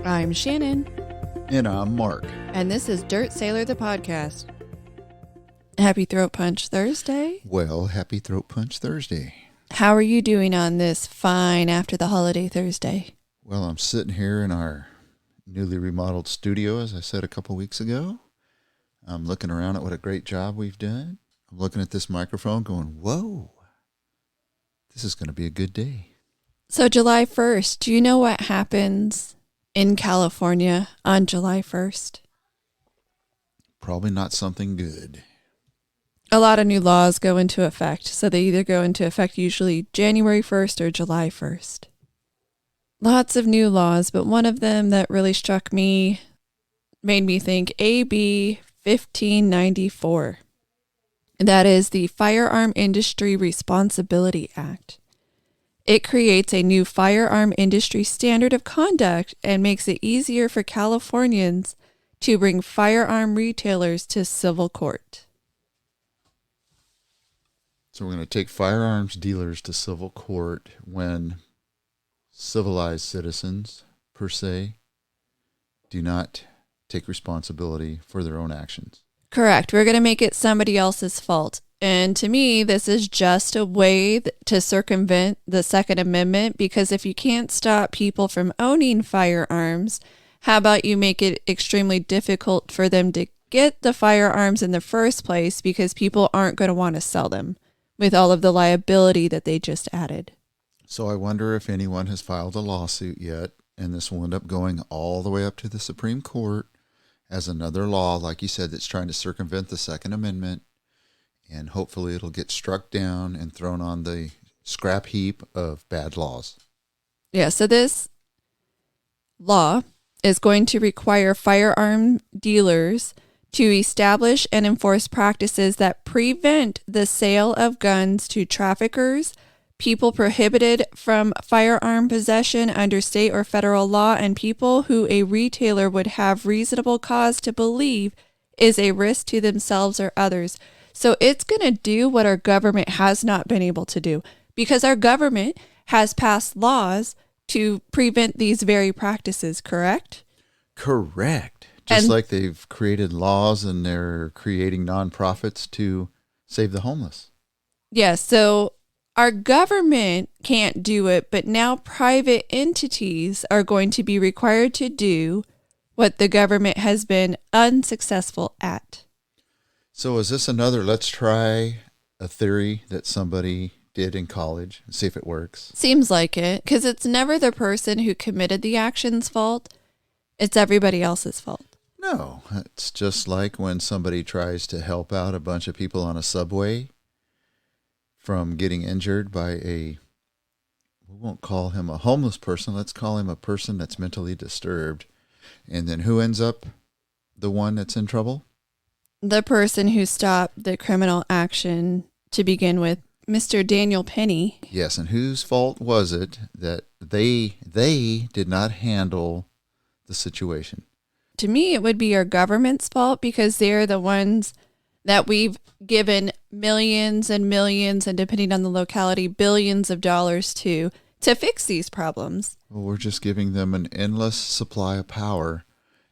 I'm Shannon. And I'm Mark. And this is Dirt Sailor, the podcast. Happy Throat Punch Thursday. Well, happy Throat Punch Thursday. How are you doing on this fine after the holiday Thursday? Well, I'm sitting here in our newly remodeled studio, as I said a couple weeks ago. I'm looking around at what a great job we've done. I'm looking at this microphone going, whoa, this is going to be a good day. So July 1st, do you know what happens in California on July 1st? Probably not something good. A lot of new laws go into effect. So they either go into effect usually January 1st or July 1st. Lots of new laws, but one of them that really struck me, made me think, AB 1594. That is the Firearm Industry Responsibility Act. It creates a new firearm industry standard of conduct and makes it easier for Californians to bring firearm retailers to civil court. So we're going to take firearms dealers to civil court when civilized citizens, per se, do not take responsibility for their own actions. Correct. We're going to make it somebody else's fault. And to me, this is just a way to circumvent the Second Amendment, because if you can't stop people from owning firearms, how about you make it extremely difficult for them to get the firearms in the first place, because people aren't going to want to sell them with all of the liability that they just added. So I wonder if anyone has filed a lawsuit yet, and this will end up going all the way up to the Supreme Court as another law, like you said, that's trying to circumvent the Second Amendment. And hopefully it'll get struck down and thrown on the scrap heap of bad laws. Yeah, so this law is going to require firearm dealers to establish and enforce practices that prevent the sale of guns to traffickers, people prohibited from firearm possession under state or federal law, and people who a retailer would have reasonable cause to believe is a risk to themselves or others. So it's going to do what our government has not been able to do, because our government has passed laws to prevent these very practices, correct? Correct. Just like they've created laws and they're creating nonprofits to save the homeless. Yes, so our government can't do it, but now private entities are going to be required to do what the government has been unsuccessful at. So is this another, let's try a theory that somebody did in college and see if it works? Seems like it, because it's never the person who committed the action's fault. It's everybody else's fault. No, it's just like when somebody tries to help out a bunch of people on a subway from getting injured by we won't call him a homeless person, let's call him a person that's mentally disturbed. And then who ends up the one that's in trouble? The person who stopped the criminal action to begin with, Mr. Daniel Penny. Yes, and whose fault was it that they did not handle the situation? To me, it would be our government's fault, because they're the ones that we've given millions and millions, and depending on the locality, billions of dollars to fix these problems. Well, we're just giving them an endless supply of power,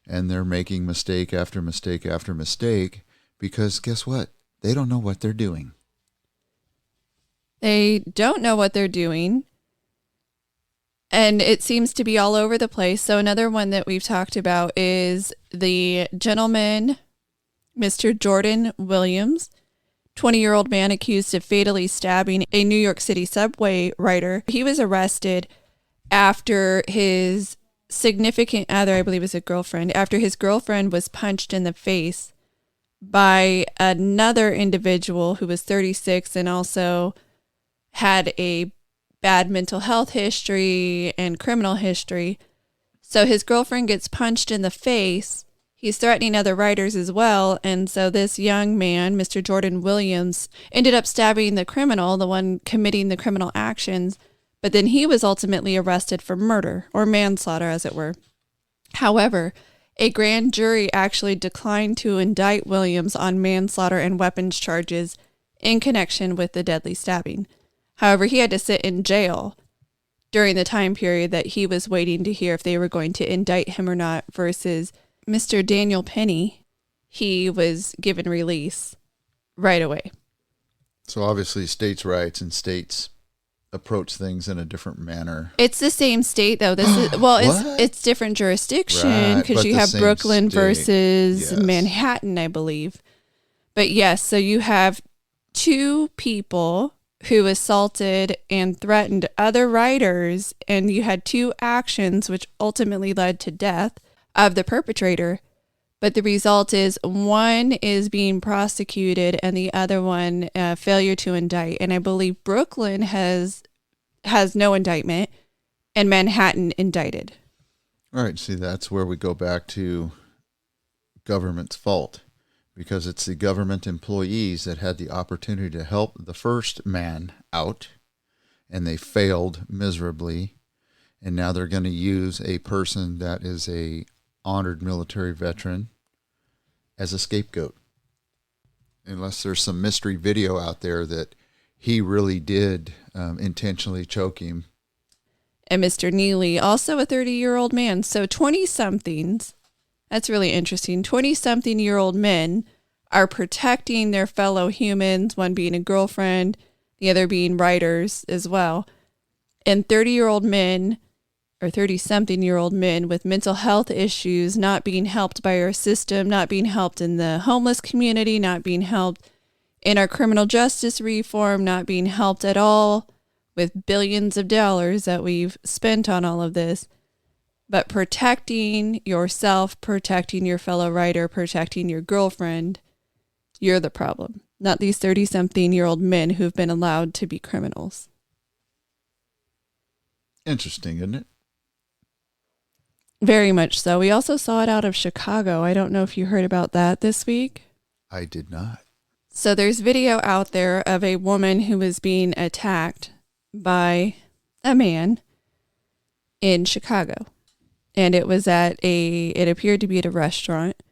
and they're making mistake after mistake after mistake, because guess what? They don't know what they're doing. They don't know what they're doing, and it seems to be all over the place. So another one that we've talked about is the gentleman, Mr. Jordan Williams, 20-year-old man accused of fatally stabbing a New York City subway rider. He was arrested after his significant other, I believe it was a girlfriend, after his girlfriend was punched in the face by another individual who was 36 and also had a bad mental health history and criminal history. So his girlfriend gets punched in the face. He's threatening other riders as well. And so this young man, Mr. Jordan Williams, ended up stabbing the criminal, the one committing the criminal actions. But then he was ultimately arrested for murder, or manslaughter, as it were. However, a grand jury actually declined to indict Williams on manslaughter and weapons charges in connection with the deadly stabbing. However, he had to sit in jail during the time period that he was waiting to hear if they were going to indict him or not, versus Mr. Daniel Penny, he was given release right away. So obviously states' rights and states approach things in a different manner. It's the same state though. This is it's different jurisdiction because Right, you but have the same Brooklyn state. versus Yes. Manhattan, I believe. But yes, so you have two people who assaulted and threatened other writers, and you had two actions which ultimately led to death of the perpetrator. But the result is one is being prosecuted and the other one failure to indict. And I believe Brooklyn has no indictment and Manhattan indicted. All right, see, that's where we go back to government's fault, because it's the government employees that had the opportunity to help the first man out, and they failed miserably. And now they're going to use a person that is a honored military veteran as a scapegoat. Unless there's some mystery video out there that he really did intentionally choke him. And Mr. Neely, also a 30-year-old man. So 20-somethings, that's really interesting. 20-something-year-old men are protecting their fellow humans, one being a girlfriend, the other being writers as well. And 30-year-old men or 30-something-year-old men with mental health issues not being helped by our system, not being helped in the homeless community, not being helped in our criminal justice reform, not being helped at all with billions of dollars that we've spent on all of this. But protecting yourself, protecting your fellow writer, protecting your girlfriend, you're the problem, not these 30-something-year-old men who've been allowed to be criminals. Interesting, isn't it? Very much so. We also saw it out of Chicago. I don't know if you heard about that this week. I did not. So there's video out there of a woman who was being attacked by a man in Chicago. And it was it appeared to be at a restaurant.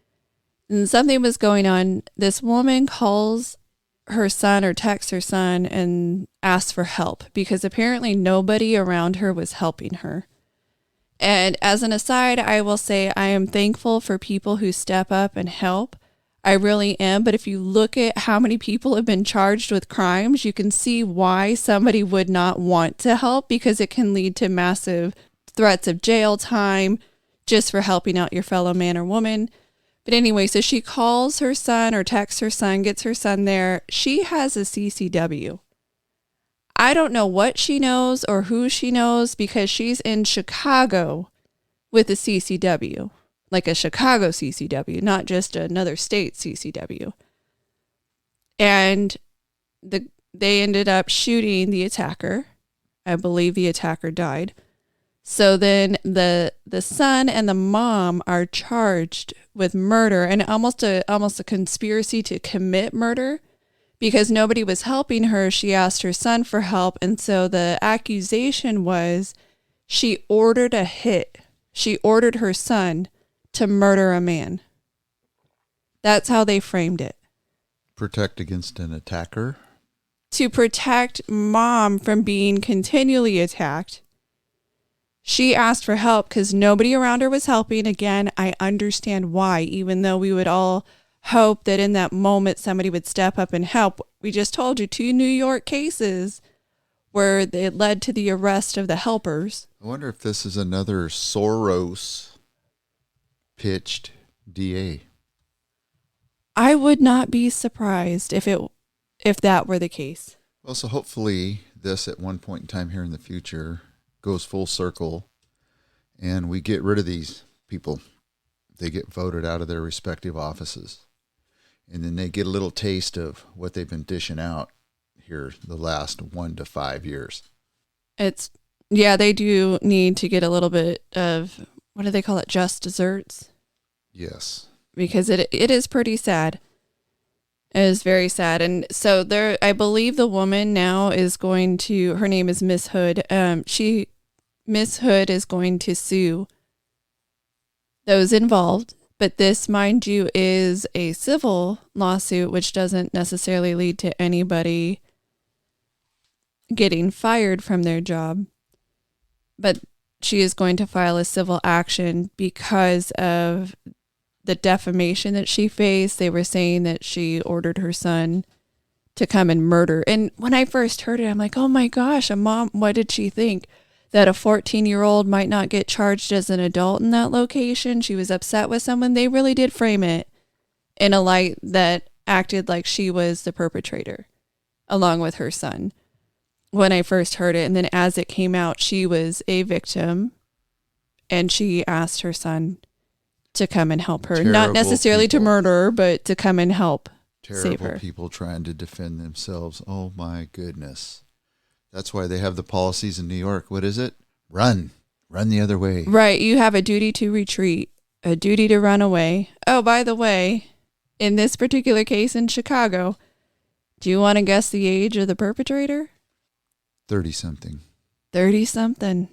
And something was going on. This woman calls her son or texts her son and asks for help because apparently nobody around her was helping her. And as an aside, I will say I am thankful for people who step up and help. I really am. But if you look at how many people have been charged with crimes, you can see why somebody would not want to help, because it can lead to massive threats of jail time just for helping out your fellow man or woman. But anyway, so she calls her son or texts her son, gets her son there. She has a CCW. I don't know what she knows or who she knows, because she's in Chicago with a CCW, like a Chicago CCW, not just another state CCW. And they ended up shooting the attacker. I believe the attacker died. So then the son and the mom are charged with murder and almost a conspiracy to commit murder. Because nobody was helping her, she asked her son for help. And so the accusation was she ordered a hit. She ordered her son to murder a man. That's how they framed it. Protect against an attacker? To protect mom from being continually attacked. She asked for help because nobody around her was helping. Again, I understand why, even though we would all hope that in that moment somebody would step up and help. We just told you 2 New York cases where it led to the arrest of the helpers. I wonder if this is another Soros pitched DA. I would not be surprised if that were the case. Well, so hopefully this at one point in time here in the future goes full circle and we get rid of these people. They get voted out of their respective offices. And then they get a little taste of what they've been dishing out here the last 1 to 5 years. They do need to get a little bit of, what do they call it, just desserts? Yes. Because it is pretty sad. It is very sad. And so I believe the woman now is going to, her name is Miss Hood. Miss Hood is going to sue those involved. But this, mind you, is a civil lawsuit, which doesn't necessarily lead to anybody getting fired from their job. but she is going to file a civil action because of the defamation that she faced. They were saying that she ordered her son to come and murder. And when I first heard it, I'm like, oh my gosh, a mom, what did she think? That a 14-year-old might not get charged as an adult in that location? She was upset with someone. They really did frame it in a light that acted like she was the perpetrator along with her son when I first heard it. And then as it came out, she was a victim and she asked her son to come and help her. Terrible Not necessarily people. to murder her, but to come and help save Terrible her. people trying to defend themselves. Oh my goodness. That's why they have the policies in New York. What is it? Run the other way. Right. You have a duty to retreat, a duty to run away. Oh, by the way, in this particular case in Chicago, do you want to guess the age of the perpetrator? 30-something. 30-something.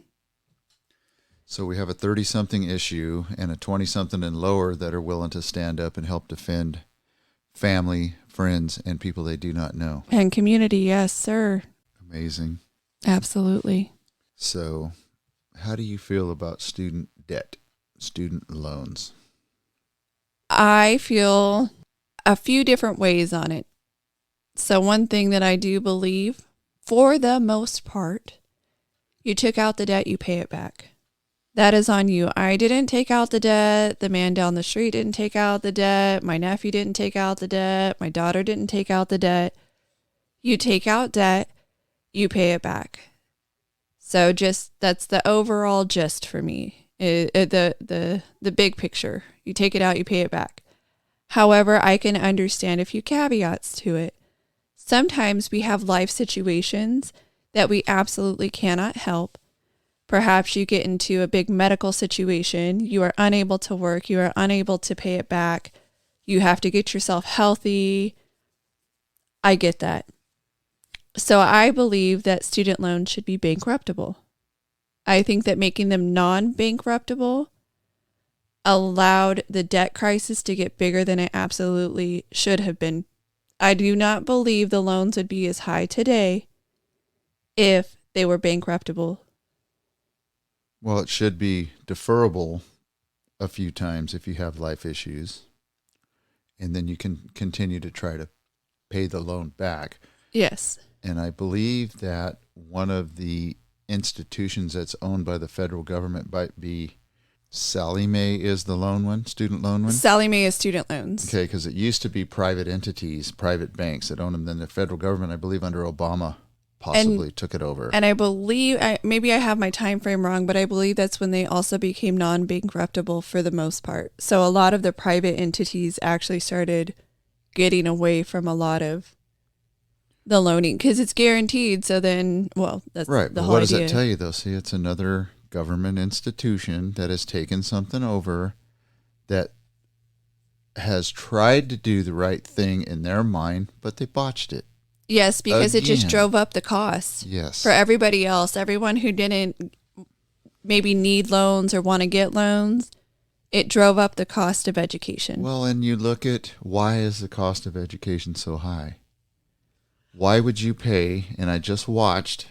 So we have a 30-something issue and a 20-something and lower that are willing to stand up and help defend family, friends, and people they do not know. And community, yes, sir. Amazing. Absolutely. So how do you feel about student debt, student loans? I feel a few different ways on it. So one thing that I do believe, for the most part, you took out the debt, you pay it back. That is on you. I didn't take out the debt. The man down the street didn't take out the debt. My nephew didn't take out the debt. My daughter didn't take out the debt. You take out debt, you pay it back. So just that's the overall gist for me. The big picture. You take it out, you pay it back. However, I can understand a few caveats to it. Sometimes we have life situations that we absolutely cannot help. Perhaps you get into a big medical situation. You are unable to work. You are unable to pay it back. You have to get yourself healthy. I get that. So I believe that student loans should be bankruptable. I think that making them non-bankruptable allowed the debt crisis to get bigger than it absolutely should have been. I do not believe the loans would be as high today if they were bankruptable. Well, it should be deferrable a few times if you have life issues, and then you can continue to try to pay the loan back. Yes. And I believe that one of the institutions that's owned by the federal government might be Sallie Mae is the loan one, student loan one? Sallie Mae is student loans. Okay, because it used to be private entities, private banks that owned them. Then the federal government, I believe under Obama, possibly took it over. And I believe, maybe I have my time frame wrong, but I believe that's when they also became non-bankruptable for the most part. So a lot of the private entities actually started getting away from a lot of the loaning because it's guaranteed. So then, well, that's right. the But whole what does idea. that tell you, though? See, it's another government institution that has taken something over that has tried to do the right thing in their mind, but they botched it. Yes, because it just Again. drove up the cost Yes. for everybody else. Everyone who didn't maybe need loans or want to get loans, it drove up the cost of education. Well, and you look at why is the cost of education so high? Why would you pay, and I just watched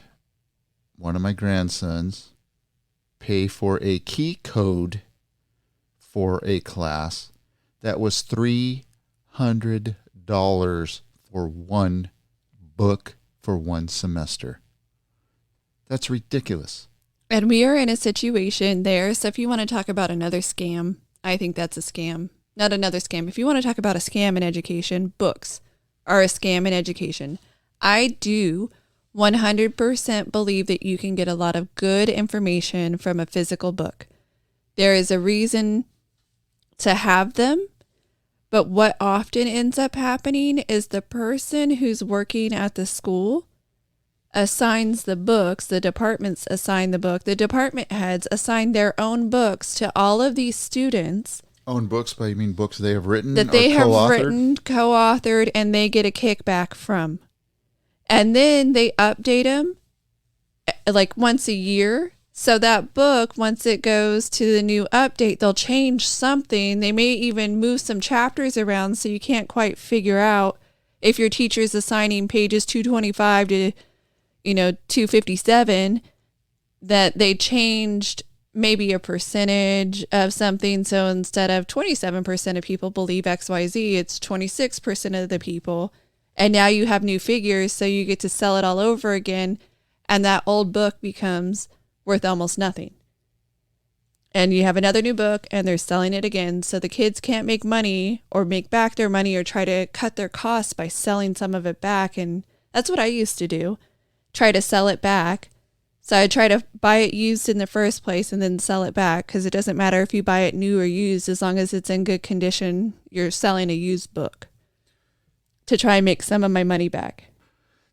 one of my grandsons pay for a key code for a class that was $300 for one book for one semester. That's ridiculous. And we are in a situation there. So if you want to talk about another scam, I think that's a scam. Not another scam. If you want to talk about a scam in education, books are a scam in education. I do 100% believe that you can get a lot of good information from a physical book. There is a reason to have them, but what often ends up happening is the person who's working at the school assigns the books, the departments assign the book, the department heads assign their own books to all of these students. Own books, but you mean books they have written That or they have co-authored? written, co-authored, and they get a kickback from. And then they update them like once a year. So that book, once it goes to the new update, they'll change something. They may even move some chapters around so you can't quite figure out if your teacher's assigning pages 225 to, 257. that they changed maybe a percentage of something. So instead of 27% of people believe XYZ, it's 26% of the people. And now you have new figures, so you get to sell it all over again. And that old book becomes worth almost nothing. And you have another new book and they're selling it again. So the kids can't make money or make back their money or try to cut their costs by selling some of it back. And that's what I used to do. Try to sell it back. So I try to buy it used in the first place and then sell it back, because it doesn't matter if you buy it new or used, as long as it's in good condition, you're selling a used book, to try and make some of my money back.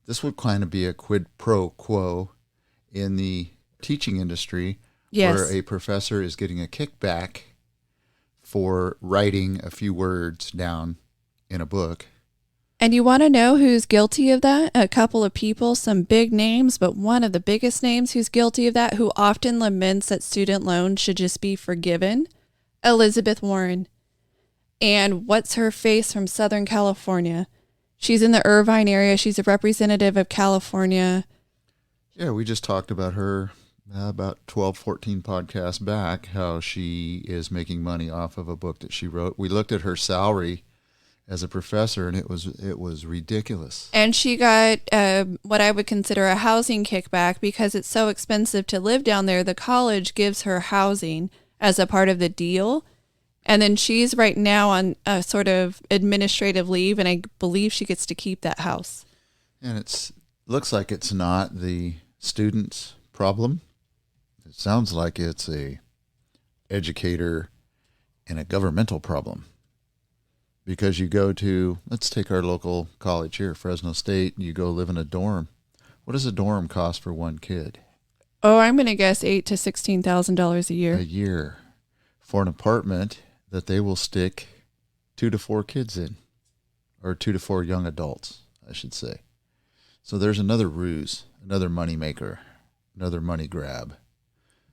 This would kind of be a quid pro quo in the teaching industry. Yes. Where a professor is getting a kickback for writing a few words down in a book. And you want to know who's guilty of that? A couple of people, some big names, but one of the biggest names who's guilty of that, who often laments that student loans should just be forgiven, Elizabeth Warren. And what's her face from Southern California? She's in the Irvine area. She's a representative of California. Yeah, we just talked about her about 12, 14 podcasts back, how she is making money off of a book that she wrote. We looked at her salary as a professor, and it was ridiculous. And she got what I would consider a housing kickback, because it's so expensive to live down there. The college gives her housing as a part of the deal. And then she's right now on a sort of administrative leave, and I believe she gets to keep that house. And it looks like it's not the student's problem. It sounds like it's a educator and a governmental problem. Because you go to, let's take our local college here, Fresno State, and you go live in a dorm. What does a dorm cost for one kid? Oh, I'm going to guess $8,000 to $16,000 a year. A year. For an apartment that they will stick 2 to 4 kids in, or 2 to 4 young adults, I should say. So there's another ruse, another money maker, another money grab.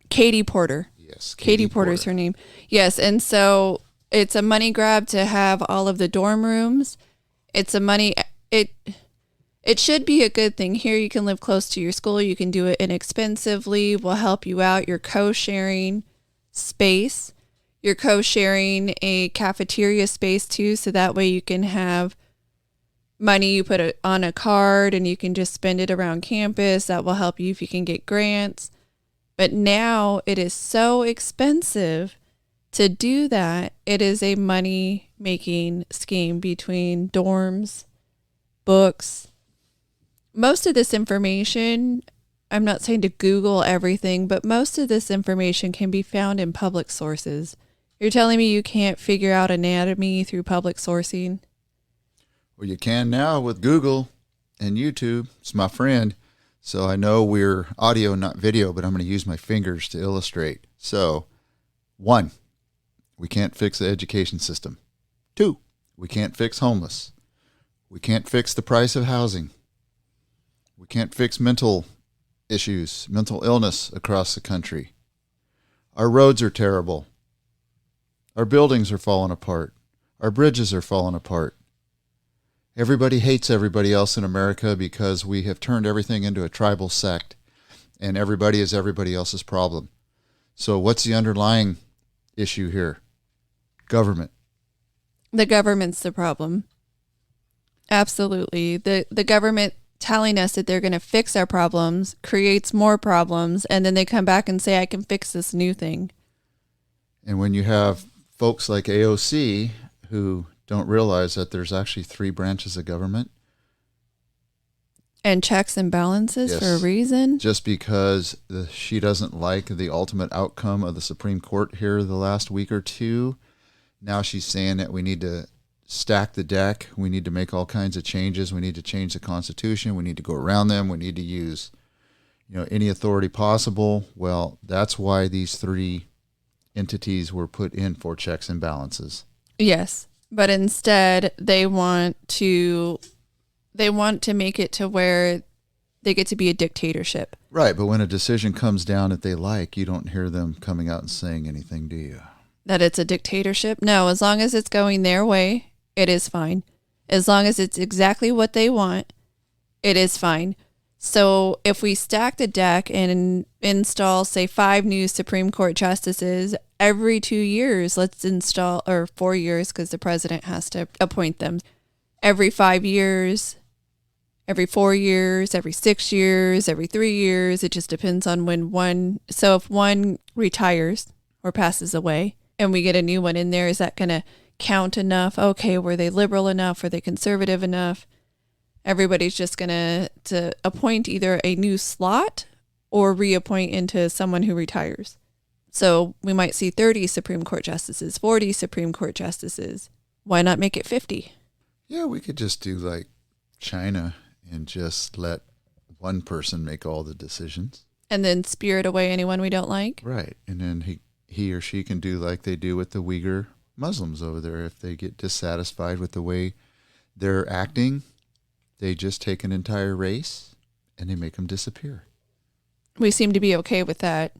Katie Porter. Yes. Katie Porter's her name. Yes. And so it's a money grab to have all of the dorm rooms. It's a money, it should be a good thing. Here you can live close to your school. You can do it inexpensively. We'll help you out. You're co-sharing space. You're co-sharing a cafeteria space too. So that way you can have money. You put it on a card and you can just spend it around campus. That will help you if you can get grants. But now it is so expensive to do that. It is a money-making scheme between dorms, books. Most of this information, I'm not saying to Google everything, but most of this information can be found in public sources. You're telling me you can't figure out anatomy through public sourcing? Well, you can now with Google and YouTube. It's my friend. So I know we're audio, not video, but I'm going to use my fingers to illustrate. So, 1, we can't fix the education system. 2, we can't fix homeless. We can't fix the price of housing. We can't fix mental issues, mental illness across the country. Our roads are terrible. Our buildings are falling apart. Our bridges are falling apart. Everybody hates everybody else in America because we have turned everything into a tribal sect, and everybody is everybody else's problem. So what's the underlying issue here? Government. The government's the problem. Absolutely. The government telling us that they're going to fix our problems creates more problems, and then they come back and say, I can fix this new thing. And when you have folks like AOC who don't realize that there's actually 3 branches of government. And checks and balances. Yes. For a reason. Just because she doesn't like the ultimate outcome of the Supreme Court here the last week or two, now she's saying that we need to stack the deck. We need to make all kinds of changes. We need to change the Constitution. We need to go around them. We need to use, any authority possible. Well, that's why these 3 entities were put in for checks and balances. Yes. But instead, they want to make it to where they get to be a dictatorship. Right, but when a decision comes down that they like, you don't hear them coming out and saying anything, do you? That it's a dictatorship? No, as long as it's going their way, it is fine. As long as it's exactly what they want, it is fine. So if we stack the deck and install, say, 5 new Supreme Court justices every 2 years, let's install, or 4 years because the president has to appoint them, every 5 years, every 4 years, every 6 years, every 3 years. It just depends on when one. So if one retires or passes away and we get a new one in there, is that going to count enough? Okay, were they liberal enough? Were they conservative enough? Everybody's just going to appoint either a new slot or reappoint into someone who retires. So we might see 30 Supreme Court justices, 40 Supreme Court justices. Why not make it 50? Yeah, we could just do like China and just let one person make all the decisions. And then spirit away anyone we don't like? Right. And then he or she can do like they do with the Uyghur Muslims over there. If they get dissatisfied with the way they're acting, they just take an entire race and they make them disappear. We seem to be okay with that.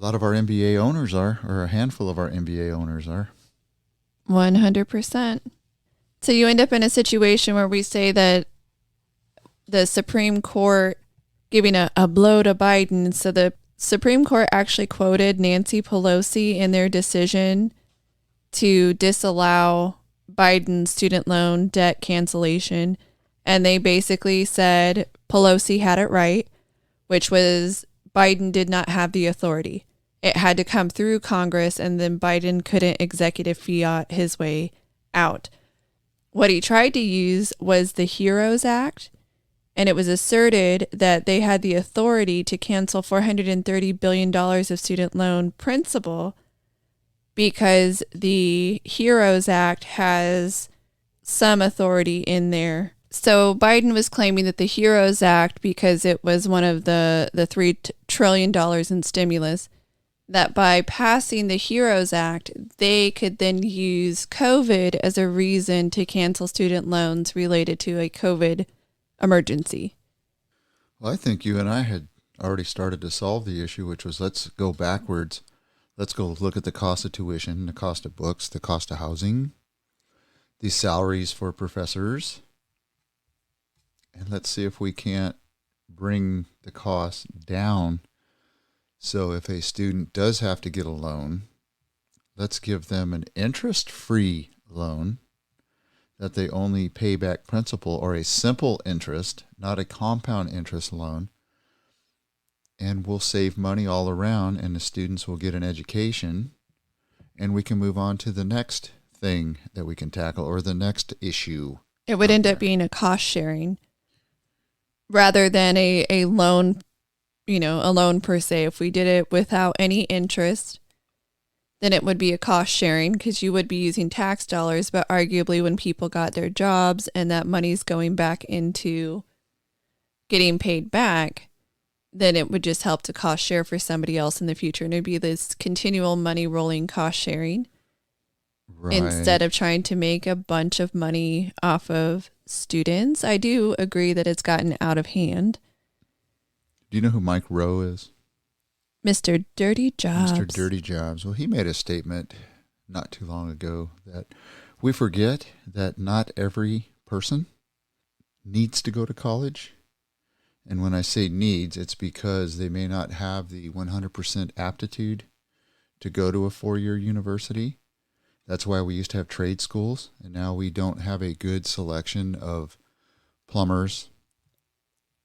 A lot of our NBA owners are, or a handful of our NBA owners are. 100%. So you end up in a situation where we say that the Supreme Court giving a blow to Biden. So the Supreme Court actually quoted Nancy Pelosi in their decision to disallow Biden's student loan debt cancellation. And they basically said Pelosi had it right, which was Biden did not have the authority. It had to come through Congress, and then Biden couldn't executive fiat his way out. What he tried to use was the HEROES Act, and it was asserted that they had the authority to cancel $430 billion of student loan principal because the HEROES Act has some authority in there. So Biden was claiming that the HEROES Act, because it was one of the $3 trillion in stimulus, that by passing the HEROES Act, they could then use COVID as a reason to cancel student loans related to a COVID emergency. Well, I think you and I had already started to solve the issue, which was let's go backwards. Let's go look at the cost of tuition, the cost of books, the cost of housing, the salaries for professors, and let's see if we can't bring the cost down. So if a student does have to get a loan, let's give them an interest-free loan that they only pay back principal, or a simple interest, not a compound interest loan. And we'll save money all around, and the students will get an education, and we can move on to the next thing that we can tackle, or the next issue. It would end up being a cost sharing rather than a loan, a loan per se. If we did it without any interest, then it would be a cost sharing because you would be using tax dollars, but arguably when people got their jobs and that money's going back into getting paid back, then it would just help to cost share for somebody else in the future. And it'd be this continual money rolling cost sharing. Right. Instead of trying to make a bunch of money off of students. I do agree that it's gotten out of hand. Do you know who Mike Rowe is? Mr. Dirty Jobs. Mr. Dirty Jobs. Well, he made a statement not too long ago that we forget that not every person needs to go to college. And when I say needs, it's because they may not have the 100% aptitude to go to a 4-year university. That's why we used to have trade schools, and now we don't have a good selection of plumbers,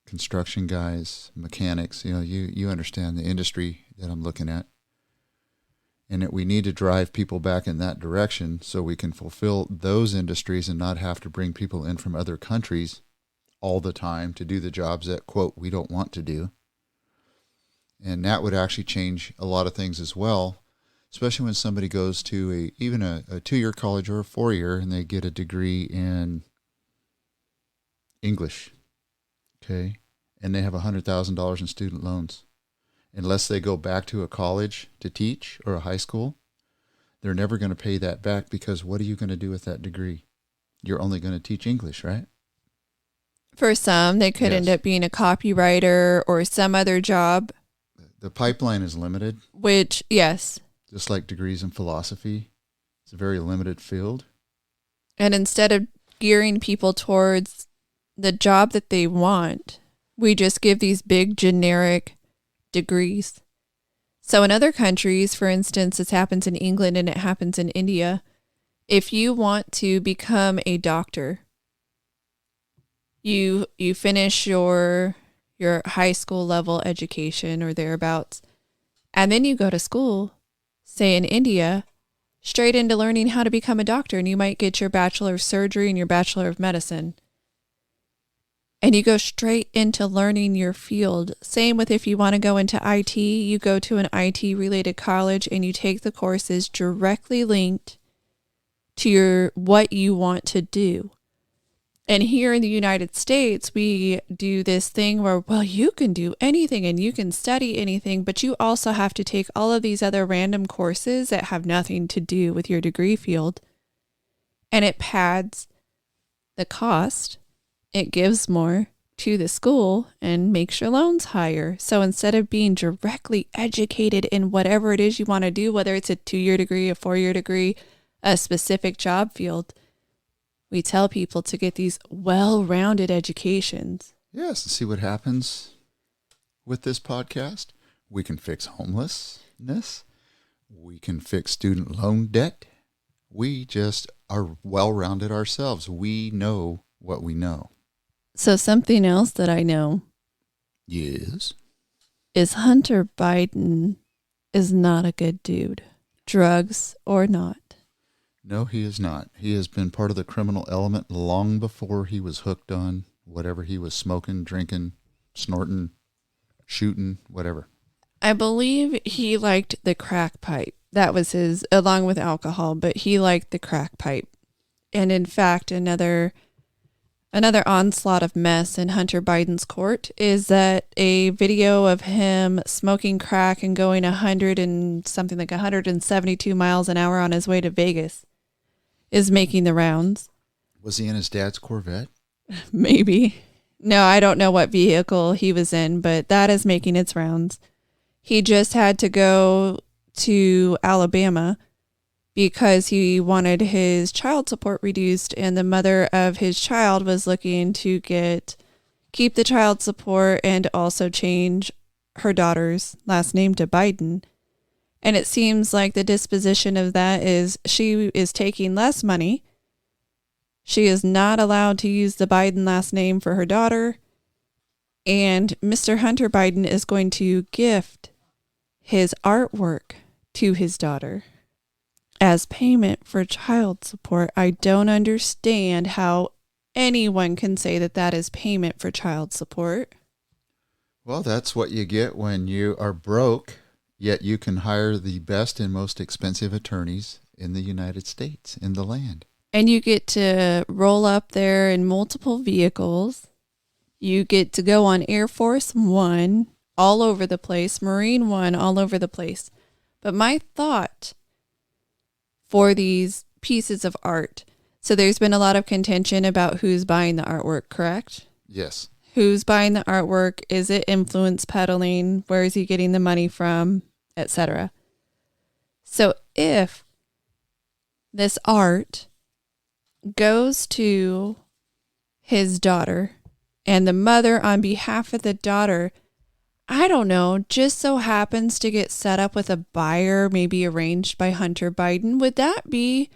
construction guys, mechanics. You understand the industry that I'm looking at. And that we need to drive people back in that direction so we can fulfill those industries and not have to bring people in from other countries all the time to do the jobs that, quote, we don't want to do. And that would actually change a lot of things as well, especially when somebody goes to even a 2-year college or a 4-year and they get a degree in English, okay, and they have $100,000 in student loans. Unless they go back to a college to teach or a high school, they're never going to pay that back because what are you going to do with that degree? You're only going to teach English, right? For some, they could end up being a copywriter or some other job. The pipeline is limited. Which, yes. Just like degrees in philosophy. It's a very limited field. And instead of gearing people towards the job that they want. We just give these big generic degrees. So in other countries, for instance, this happens in England and it happens in India. If you want to become a doctor, you finish your high school level education or thereabouts, and then you go to school, say in India, straight into learning how to become a doctor, and you might get your Bachelor of Surgery and your Bachelor of Medicine. And you go straight into learning your field. Same with if you want to go into IT, you go to an IT related college and you take the courses directly linked to what you want to do. And here in the United States, we do this thing where, well, you can do anything and you can study anything, but you also have to take all of these other random courses that have nothing to do with your degree field. And it pads the cost. It gives more to the school and makes your loans higher. So instead of being directly educated in whatever it is you want to do, whether it's a 2-year degree, a 4-year degree, a specific job field, we tell people to get these well-rounded educations. Yes, and see what happens with this podcast. We can fix homelessness. We can fix student loan debt. We just are well-rounded ourselves. We know what we know. So something else that I know Yes. is Hunter Biden is not a good dude, drugs or not. No, he is not. He has been part of the criminal element long before he was hooked on whatever he was smoking, drinking, snorting, shooting, whatever. I believe he liked the crack pipe. That was his, along with alcohol, but he liked the crack pipe. And in fact, another onslaught of mess in Hunter Biden's court is that a video of him smoking crack and going 172 miles an hour on his way to Vegas is making the rounds. Was he in his dad's Corvette? Maybe. No, I don't know what vehicle he was in, but that is making its rounds. He just had to go to Alabama because he wanted his child support reduced, and the mother of his child was looking to keep the child support and also change her daughter's last name to Biden. And it seems like the disposition of that is she is taking less money. She is not allowed to use the Biden last name for her daughter. And Mr. Hunter Biden is going to gift his artwork to his daughter as payment for child support. I don't understand how anyone can say that that is payment for child support. Well, that's what you get when you are broke, yet you can hire the best and most expensive attorneys in the United States, in the land. And you get to roll up there in multiple vehicles. You get to go on Air Force One all over the place, Marine One all over the place. But my thought for these pieces of art, so there's been a lot of contention about who's buying the artwork, correct? Yes. Who's buying the artwork? Is it influence peddling? Where is he getting the money from, etc.? So if this art goes to his daughter and the mother on behalf of the daughter, I don't know, just so happens to get set up with a buyer, maybe arranged by Hunter Biden, would that be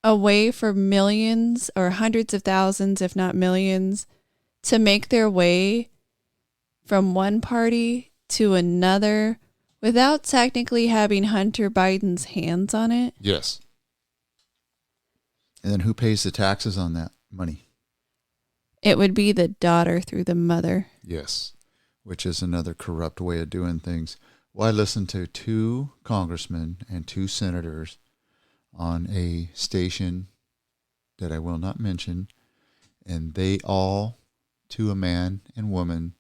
a way for millions or hundreds of thousands, if not millions, to make their way from one party to another without technically having Hunter Biden's hands on it? Yes. And then who pays the taxes on that money? It would be the daughter through the mother. Yes, which is another corrupt way of doing things. Well, I listened to 2 congressmen and 2 senators on a station that I will not mention, and they all, to a man and woman,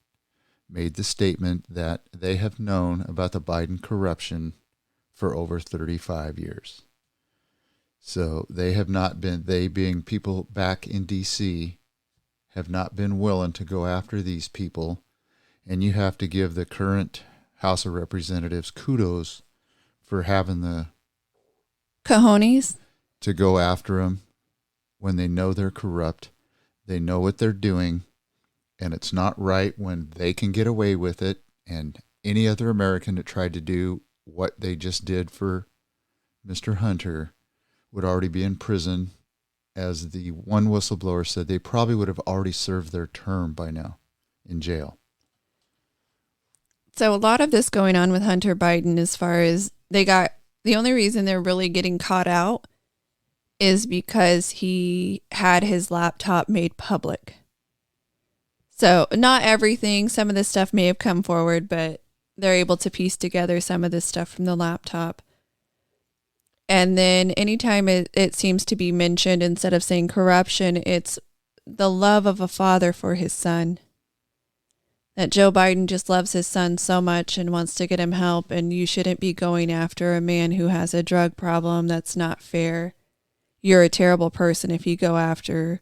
made the statement that they have known about the Biden corruption for over 35 years. So they have not been, they being people back in D.C., have not been willing to go after these people. And you have to give the current House of Representatives kudos for having the Cojones? to go after them when they know they're corrupt. They know what they're doing. and it's not right when they can get away with it, and any other American that tried to do what they just did for Mr. Hunter would already be in prison. As the one whistleblower said, they probably would have already served their term by now in jail. So a lot of this going on with Hunter Biden, as far as the only reason they're really getting caught out is because he had his laptop made public. So not everything, some of this stuff may have come forward, but they're able to piece together some of this stuff from the laptop. And then anytime it seems to be mentioned, instead of saying corruption, it's the love of a father for his son. That Joe Biden just loves his son so much and wants to get him help, and you shouldn't be going after a man who has a drug problem. That's not fair. You're a terrible person if you go after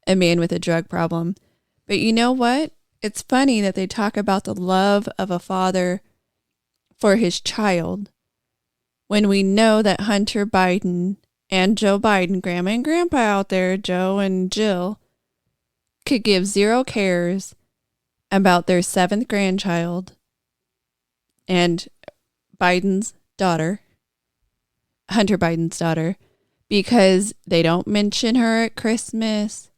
a man with a drug problem. But you know what? It's funny that they talk about the love of a father for his child when we know that Hunter Biden and Joe Biden, Grandma and Grandpa out there, Joe and Jill, could give zero cares about their 7th grandchild and Biden's daughter, Hunter Biden's daughter, because they don't mention her at Christmas.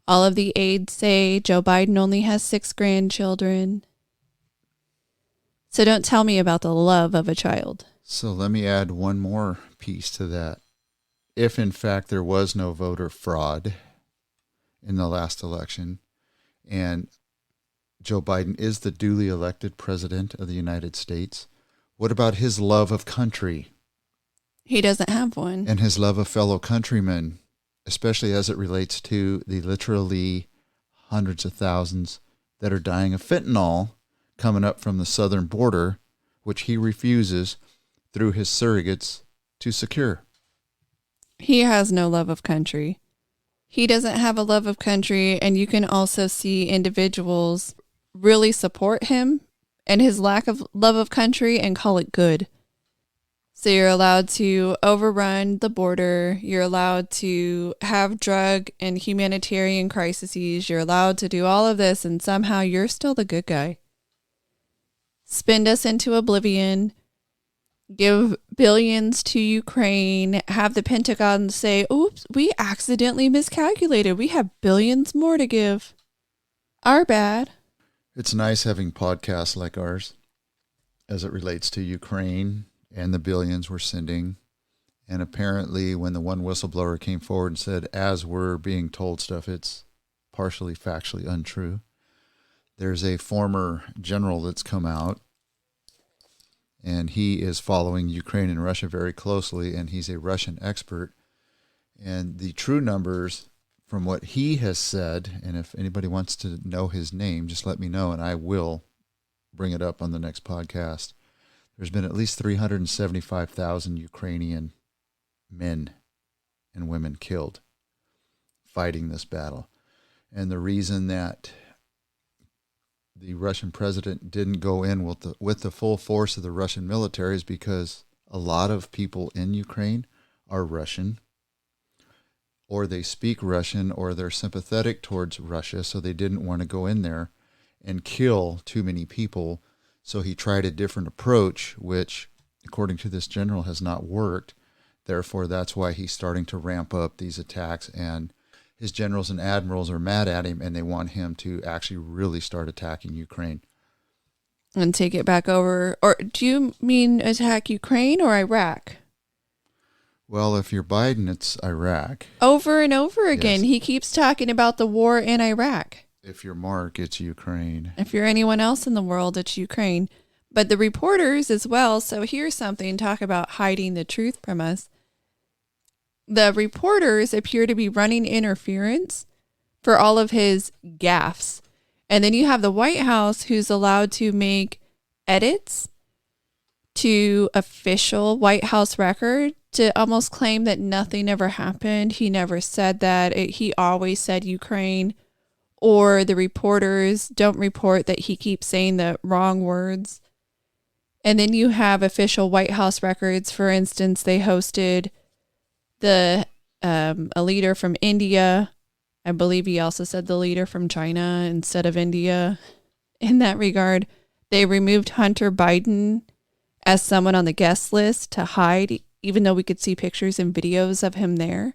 All of the aides say Joe Biden only has 6 grandchildren. So don't tell me about the love of a child. So let me add one more piece to that. If in fact there was no voter fraud in the last election, and Joe Biden is the duly elected president of the United States, what about his love of country? He doesn't have one. And his love of fellow countrymen, especially as it relates to the literally hundreds of thousands that are dying of fentanyl coming up from the southern border, which he refuses through his surrogates to secure. He has no love of country. He doesn't have a love of country, and you can also see individuals really support him and his lack of love of country and call it good. So you're allowed to overrun the border. You're allowed to have drug and humanitarian crises. You're allowed to do all of this, and somehow you're still the good guy. Spend us into oblivion. Give billions to Ukraine. Have the Pentagon say, oops, we accidentally miscalculated. We have billions more to give. Our bad. It's nice having podcasts like ours as it relates to Ukraine and the billions we're sending. And apparently when the one whistleblower came forward and said, as we're being told stuff, it's partially factually untrue. There's a former general that's come out, and he is following Ukraine and Russia very closely, and he's a Russian expert. And the true numbers from what he has said, and if anybody wants to know his name, just let me know, and I will bring it up on the next podcast. There's been at least 375,000 Ukrainian men and women killed fighting this battle. And the reason that the Russian president didn't go in with the full force of the Russian military is because a lot of people in Ukraine are Russian, or they speak Russian, or they're sympathetic towards Russia, so they didn't want to go in there and kill too many people. So he tried a different approach, which, according to this general, has not worked. Therefore, that's why he's starting to ramp up these attacks, and his generals and admirals are mad at him, and they want him to actually really start attacking Ukraine. And take it back over. Or do you mean attack Ukraine or Iraq? Well, if you're Biden, it's Iraq. Over and over again, Yes. he keeps talking about the war in Iraq. If you're Mark, it's Ukraine. If you're anyone else in the world, it's Ukraine. But the reporters as well. So here's something, talk about hiding the truth from us. The reporters appear to be running interference for all of his gaffes. And then you have the White House, who's allowed to make edits to official White House record to almost claim that nothing ever happened. He never said that. He always said Ukraine. Or the reporters don't report that he keeps saying the wrong words. And then you have official White House records. For instance, they hosted a leader from India I believe he also said the leader from China instead of India in that regard. They removed Hunter Biden as someone on the guest list to hide, even though we could see pictures and videos of him there.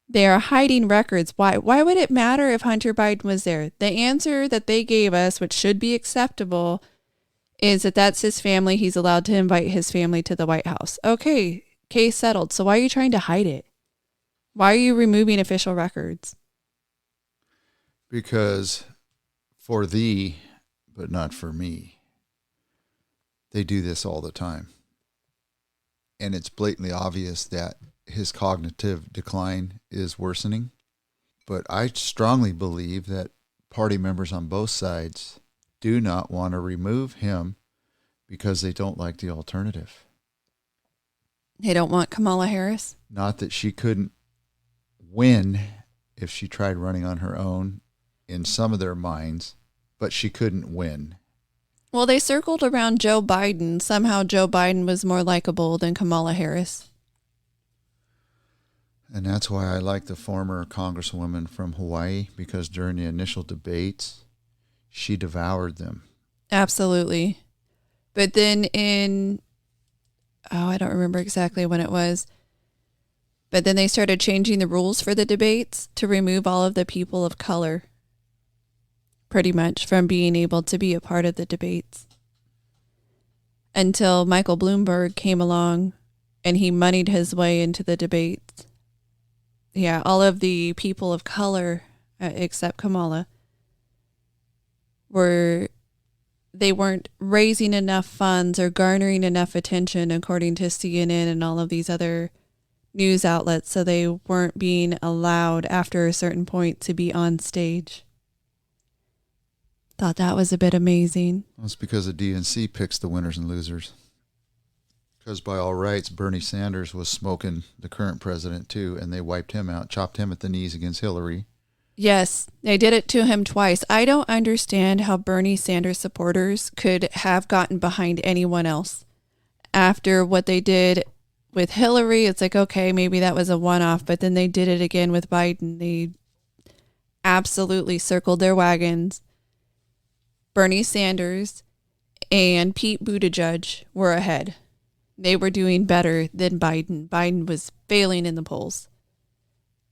They are hiding records. Why? Why would it matter if Hunter Biden was there? The answer that they gave us, which should be acceptable, is that that's his family. He's allowed to invite his family to the White House. Okay, case settled. So why are you trying to hide it? Why are you removing official records? Because for thee, but not for me. They do this all the time. And it's blatantly obvious that his cognitive decline is worsening. But I strongly believe that party members on both sides do not want to remove him because they don't like the alternative. They don't want Kamala Harris? Not that she couldn't win if she tried running on her own in some of their minds, but she couldn't win. Well, they circled around Joe Biden. Somehow Joe Biden was more likable than Kamala Harris. And that's why I like the former congresswoman from Hawaii, because during the initial debates, she devoured them. Absolutely. But then I don't remember exactly when it was, but then they started changing the rules for the debates to remove all of the people of color, pretty much, from being able to be a part of the debates. Until Michael Bloomberg came along and he moneyed his way into the debates. Yeah, all of the people of color, except Kamala, they weren't raising enough funds or garnering enough attention, according to CNN and all of these other news outlets, so they weren't being allowed after a certain point to be on stage. Thought that was a bit amazing. Well, it's because the DNC picks the winners and losers. Because by all rights, Bernie Sanders was smoking the current president too, and they wiped him out, chopped him at the knees against Hillary. Yes, they did it to him twice. I don't understand how Bernie Sanders supporters could have gotten behind anyone else. After what they did with Hillary, it's like, okay, maybe that was a one-off, but then they did it again with Biden. They absolutely circled their wagons. Bernie Sanders and Pete Buttigieg were ahead. They were doing better than Biden. Biden was failing in the polls.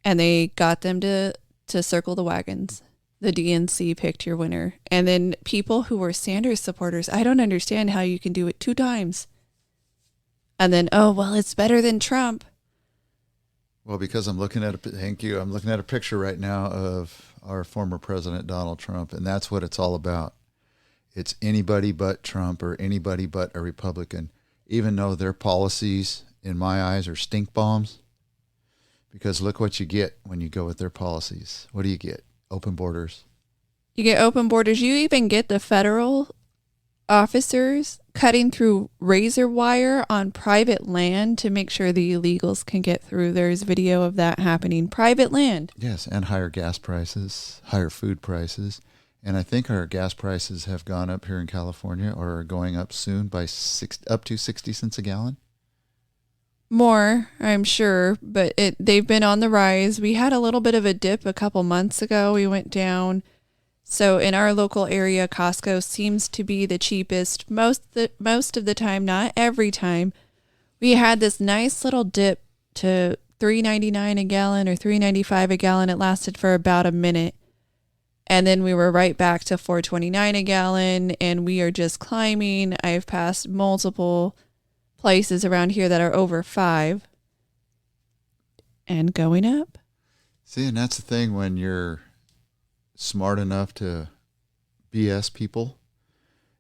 And they got them to circle the wagons. The DNC picked your winner. And then people who were Sanders supporters, I don't understand how you can do it 2 times. And then, oh, well, it's better than Trump. Well, because I'm looking at a picture right now of our former president, Donald Trump, and that's what it's all about. It's anybody but Trump or anybody but a Republican, even though their policies, in my eyes, are stink bombs. Because look what you get when you go with their policies. What do you get? Open borders. You get open borders. You even get the federal officers cutting through razor wire on private land to make sure the illegals can get through. There's video of that happening. Private land. Yes, and higher gas prices, higher food prices. And I think our gas prices have gone up here in California, or are going up soon by up to 60 cents a gallon. More, I'm sure, but they've been on the rise. We had a little bit of a dip a couple months ago. We went down. So in our local area, Costco seems to be the cheapest most of the time, not every time. We had this nice little dip to $3.99 a gallon or $3.95 a gallon. It lasted for about a minute. And then we were right back to $4.29 a gallon, and we are just climbing. I've passed multiple places around here that are over $5 and going up. See, and that's the thing when you're smart enough to BS people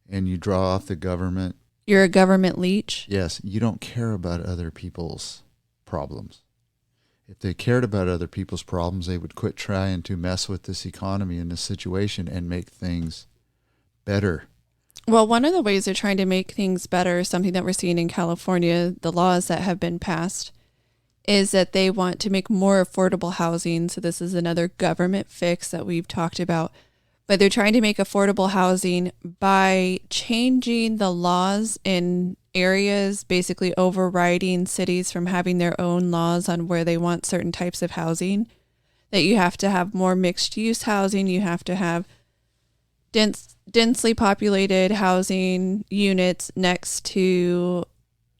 and you draw off the government. You're a government leech. Yes, you don't care about other people's problems. If they cared about other people's problems, they would quit trying to mess with this economy and this situation and make things better. Well, one of the ways they're trying to make things better, something that we're seeing in California, the laws that have been passed, is that they want to make more affordable housing. So this is another government fix that we've talked about. But they're trying to make affordable housing by changing the laws in areas, basically overriding cities from having their own laws on where they want certain types of housing. that you have to have more mixed use housing. You have to have densely populated housing units next to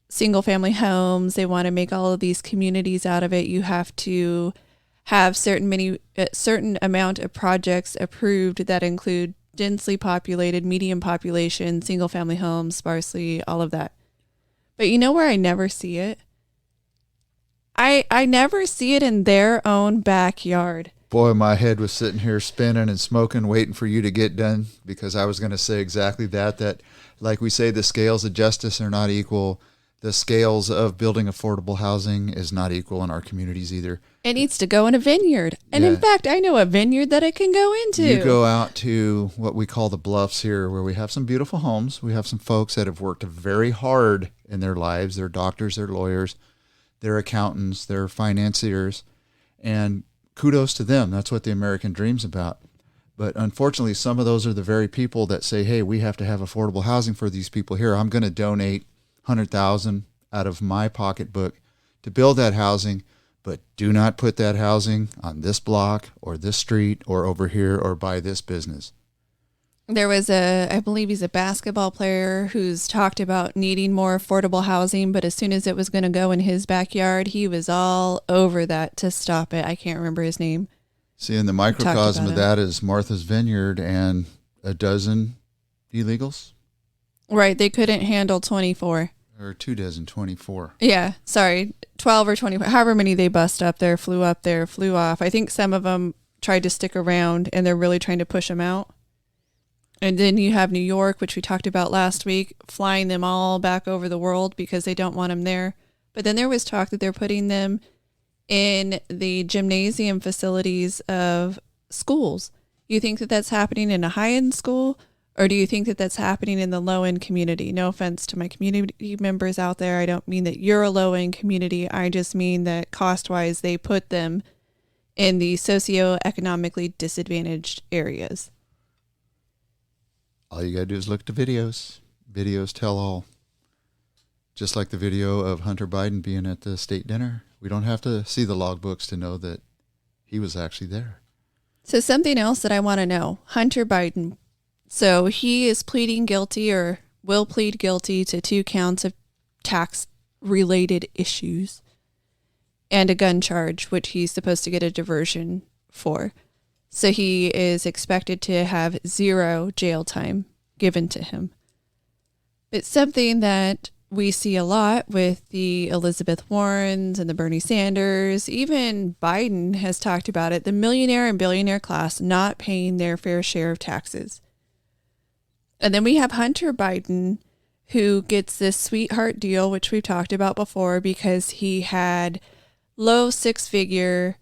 single family homes. They want to make all of these communities out of it. You have to have certain amount of projects approved that include densely populated, medium population, single family homes, sparsely, all of that. But you know where I never see it? I never see it in their own backyard. Boy, my head was sitting here spinning and smoking, waiting for you to get done, because I was going to say exactly that, like we say, the scales of justice are not equal. The scales of building affordable housing is not equal in our communities either. It needs to go in a vineyard. And in fact, I know a vineyard that it can go into. You go out to what we call the bluffs here, where we have some beautiful homes. We have some folks that have worked very hard in their lives. They're doctors, they're lawyers, they're accountants, they're financiers, and kudos to them. That's what the American dream's about. But unfortunately, some of those are the very people that say, hey, we have to have affordable housing for these people here. I'm going to donate $100,000 out of my pocketbook to build that housing, but do not put that housing on this block or this street or over here or by this business. There was I believe he's a basketball player who's talked about needing more affordable housing, but as soon as it was going to go in his backyard, he was all over that to stop it. I can't remember his name. See, in the microcosm of that is Martha's Vineyard and a dozen illegals. Right, they couldn't handle 24. Or 24. Yeah, sorry, 12 or 24, however many they bust up there, flew off. I think some of them tried to stick around, and they're really trying to push them out. And then you have New York, which we talked about last week, flying them all back over the world because they don't want them there. But then there was talk that they're putting them in the gymnasium facilities of schools. You think that that's happening in a high-end school, or do you think that that's happening in the low-end community? No offense to my community members out there. I don't mean that you're a low-end community. I just mean that cost-wise, they put them in the socioeconomically disadvantaged areas. All you got to do is look at the videos. Videos tell all. Just like the video of Hunter Biden being at the state dinner. We don't have to see the logbooks to know that he was actually there. So something else that I want to know. Hunter Biden. So he is pleading guilty, or will plead guilty, to 2 counts of tax-related issues and a gun charge, which he's supposed to get a diversion for. So he is expected to have 0 jail time given to him. It's something that we see a lot with the Elizabeth Warrens and the Bernie Sanders. Even Biden has talked about it, the millionaire and billionaire class not paying their fair share of taxes. And then we have Hunter Biden, who gets this sweetheart deal, which we've talked about before, because he had low 6-figure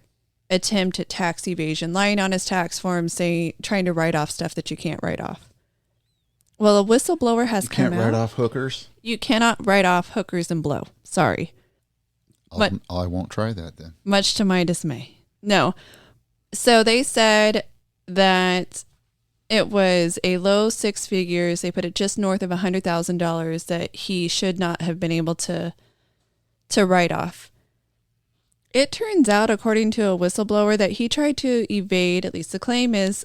attempt at tax evasion, lying on his tax form, trying to write off stuff that you can't write off. Well, a whistleblower has come out. You can't write off hookers? You cannot write off hookers and blow. Sorry. I won't try that then. Much to my dismay. No. So they said that it was a low 6 figures. They put it just north of $100,000 that he should not have been able to write off. It turns out, according to a whistleblower, that he tried to evade, at least the claim is,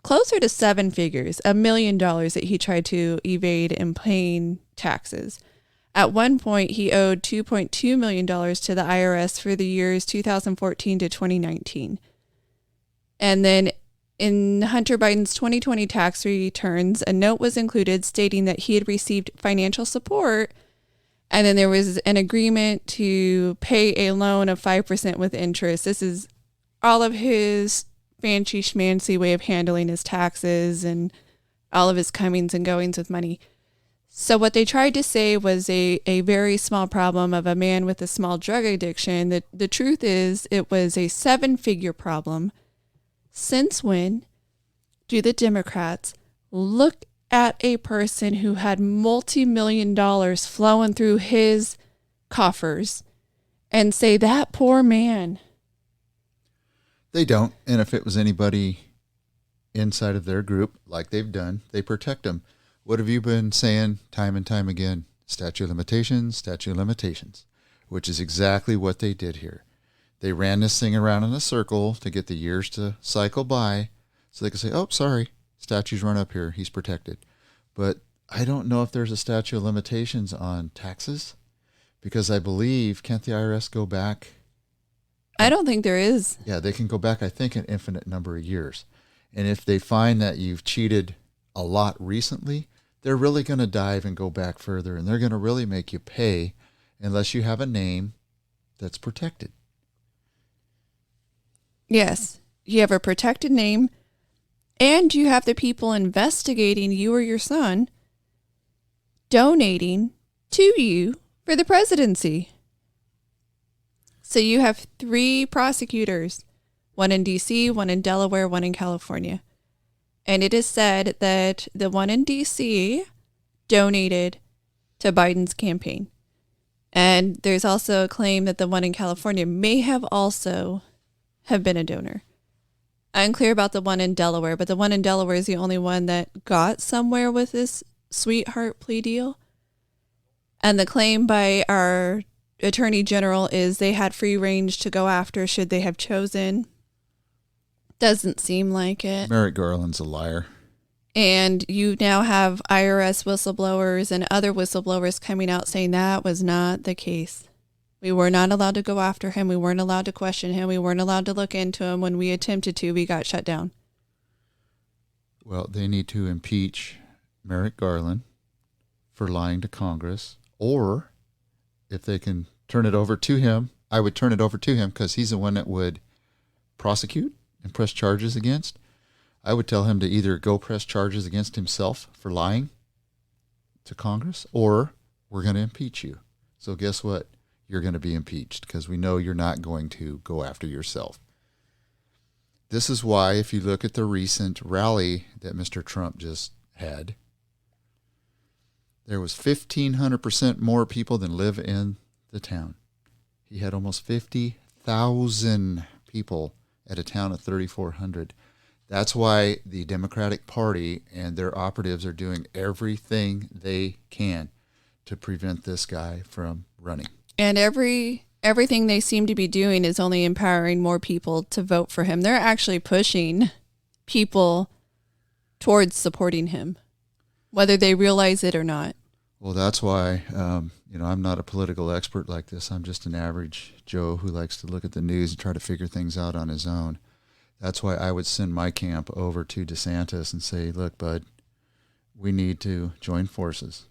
closer to 7 figures, $1 million that he tried to evade in paying taxes. At one point, he owed $2.2 million to the IRS for the years 2014 to 2019. And then in Hunter Biden's 2020 tax returns, a note was included stating that he had received financial support, and then there was an agreement to pay a loan of 5% with interest. This is all of his fancy schmancy way of handling his taxes and all of his comings and goings with money. So what they tried to say was a very small problem of a man with a small drug addiction. The truth is it was a 7-figure problem. Since when do the Democrats look at a person who had multi-million dollars flowing through his coffers and say, that poor man? They don't. And if it was anybody inside of their group, like they've done, they protect them. What have you been saying time and time again? Statute of limitations, which is exactly what they did here. They ran this thing around in a circle to get the years to cycle by so they could say, oh, sorry, statue's run up here. He's protected. But I don't know if there's a statute of limitations on taxes because I believe, can't the IRS go back? I don't think there is. Yeah, they can go back, I think, an infinite number of years. And if they find that you've cheated a lot recently, they're really going to dive and go back further, and they're going to really make you pay unless you have a name that's protected. Yes, you have a protected name, and you have the people investigating you or your son donating to you for the presidency. So you have 3 prosecutors, one in D.C., one in Delaware, one in California. And it is said that the one in D.C. donated to Biden's campaign. And there's also a claim that the one in California may have also have been a donor. Unclear about the one in Delaware, but the one in Delaware is the only one that got somewhere with this sweetheart plea deal. And the claim by our Attorney General is they had free range to go after should they have chosen. Doesn't seem like it. Merrick Garland's a liar. And you now have IRS whistleblowers and other whistleblowers coming out saying that was not the case. We were not allowed to go after him. We weren't allowed to question him. We weren't allowed to look into him. When we attempted to, we got shut down. Well, they need to impeach Merrick Garland for lying to Congress, or if they can turn it over to him, I would turn it over to him because he's the one that would prosecute and press charges against. I would tell him to either go press charges against himself for lying to Congress, or we're going to impeach you. So guess what? You're going to be impeached because we know you're not going to go after yourself. This is why, if you look at the recent rally that Mr. Trump just had, there was 1,500% more people than live in the town. He had almost 50,000 people at a town of 3,400. That's why the Democratic Party and their operatives are doing everything they can to prevent this guy from running. And everything they seem to be doing is only empowering more people to vote for him. They're actually pushing people towards supporting him, whether they realize it or not. Well, that's why, I'm not a political expert like this. I'm just an average Joe who likes to look at the news and try to figure things out on his own. That's why I would send my camp over to DeSantis and say, look, bud, we need to join forces.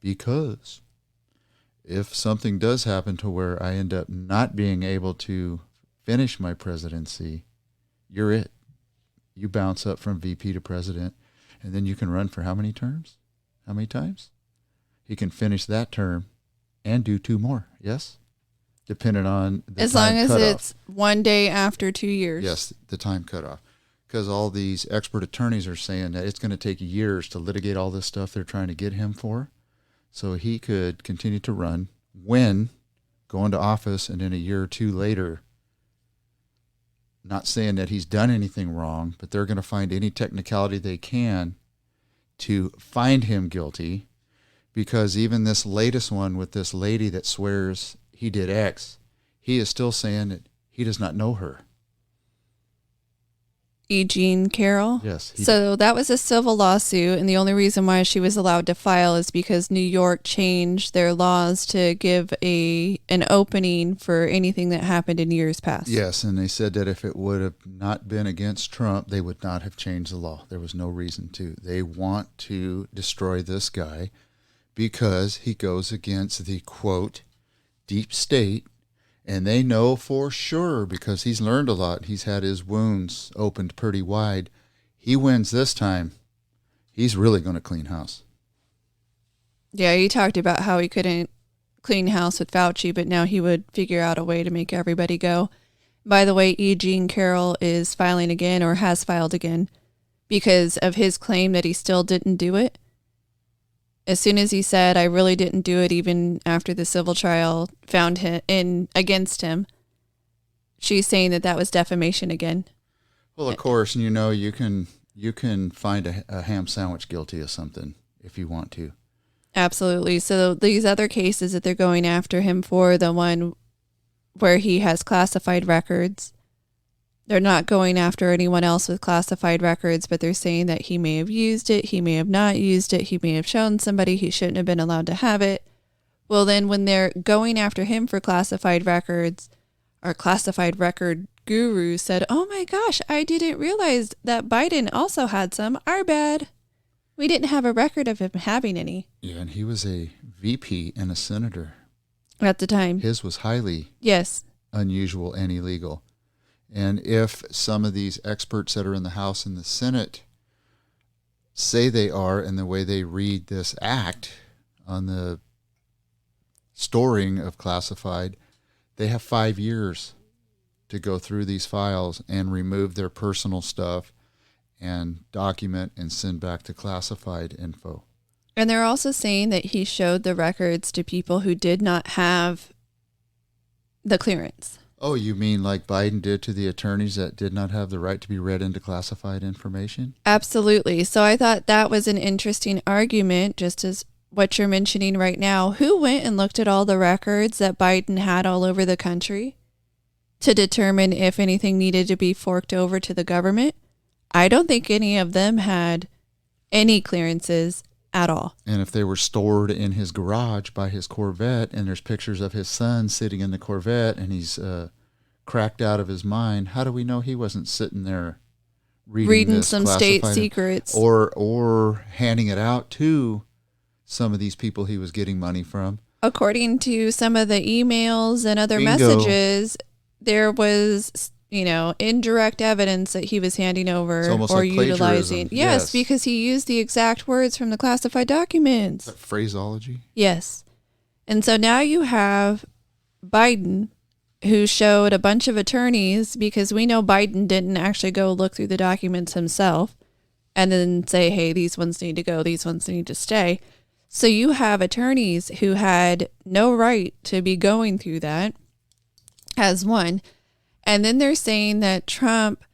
Because if something does happen to where I end up not being able to finish my presidency, you're it. You bounce up from VP to president, and then you can run for how many terms? How many times? He can finish that term and do 2 more, yes? Depending on the as time long as cutoff. it's 1 day after 2 years. Yes, the time cutoff. Because all these expert attorneys are saying that it's going to take years to litigate all this stuff they're trying to get him for. So he could continue to run when go into office, and then a year or 2 later, not saying that he's done anything wrong, but they're going to find any technicality they can to find him guilty, because even this latest one with this lady that swears he did X, he is still saying that he does not know her. E. Jean Carroll? Yes. So that was a civil lawsuit, and the only reason why she was allowed to file is because New York changed their laws to give an opening for anything that happened in years past. Yes, and they said that if it would have not been against Trump, they would not have changed the law. There was no reason to. They want to destroy this guy because he goes against the, quote, deep state. And they know for sure, because he's learned a lot. He's had his wounds opened pretty wide. He wins this time, he's really going to clean house. Yeah, he talked about how he couldn't clean house with Fauci, but now he would figure out a way to make everybody go. By the way, E. Jean Carroll is filing again, or has filed again, because of his claim that he still didn't do it. As soon as he said, I really didn't do it, even after the civil trial found him against him, she's saying that was defamation again. Well, of course, you can find a ham sandwich guilty of something if you want to. Absolutely. So these other cases that they're going after him for, the one where he has classified records. They're not going after anyone else with classified records, but they're saying that he may have used it, he may have not used it, he may have shown somebody he shouldn't have been allowed to have it. Well, then when they're going after him for classified records, our classified record guru said, "Oh my gosh, I didn't realize that Biden also had some. Our bad. We didn't have a record of him having any." Yeah, and he was a VP and a senator. At the time. His was highly Yes. unusual and illegal. And if some of these experts that are in the House and the Senate say they are, and the way they read this act on the storing of classified, they have 5 years to go through these files and remove their personal stuff and document and send back the classified info. And they're also saying that he showed the records to people who did not have the clearance. Oh, you mean like Biden did to the attorneys that did not have the right to be read into classified information? Absolutely. So I thought that was an interesting argument, just as what you're mentioning right now. Who went and looked at all the records that Biden had all over the country to determine if anything needed to be forked over to the government? I don't think any of them had any clearances at all. And if they were stored in his garage by his Corvette, and there's pictures of his son sitting in the Corvette, and he's cracked out of his mind, how do we know he wasn't sitting there reading some state secrets or handing it out to some of these people he was getting money from? According to some of the emails and other Bingo. messages, there was, indirect evidence that he was handing over or like utilizing. Yes, because he used the exact words from the classified documents. That phraseology? Yes. And so now you have Biden, who showed a bunch of attorneys, because we know Biden didn't actually go look through the documents himself and then say, hey, these ones need to go, these ones need to stay. So you have attorneys who had no right to be going through that as one. And then they're saying that Trump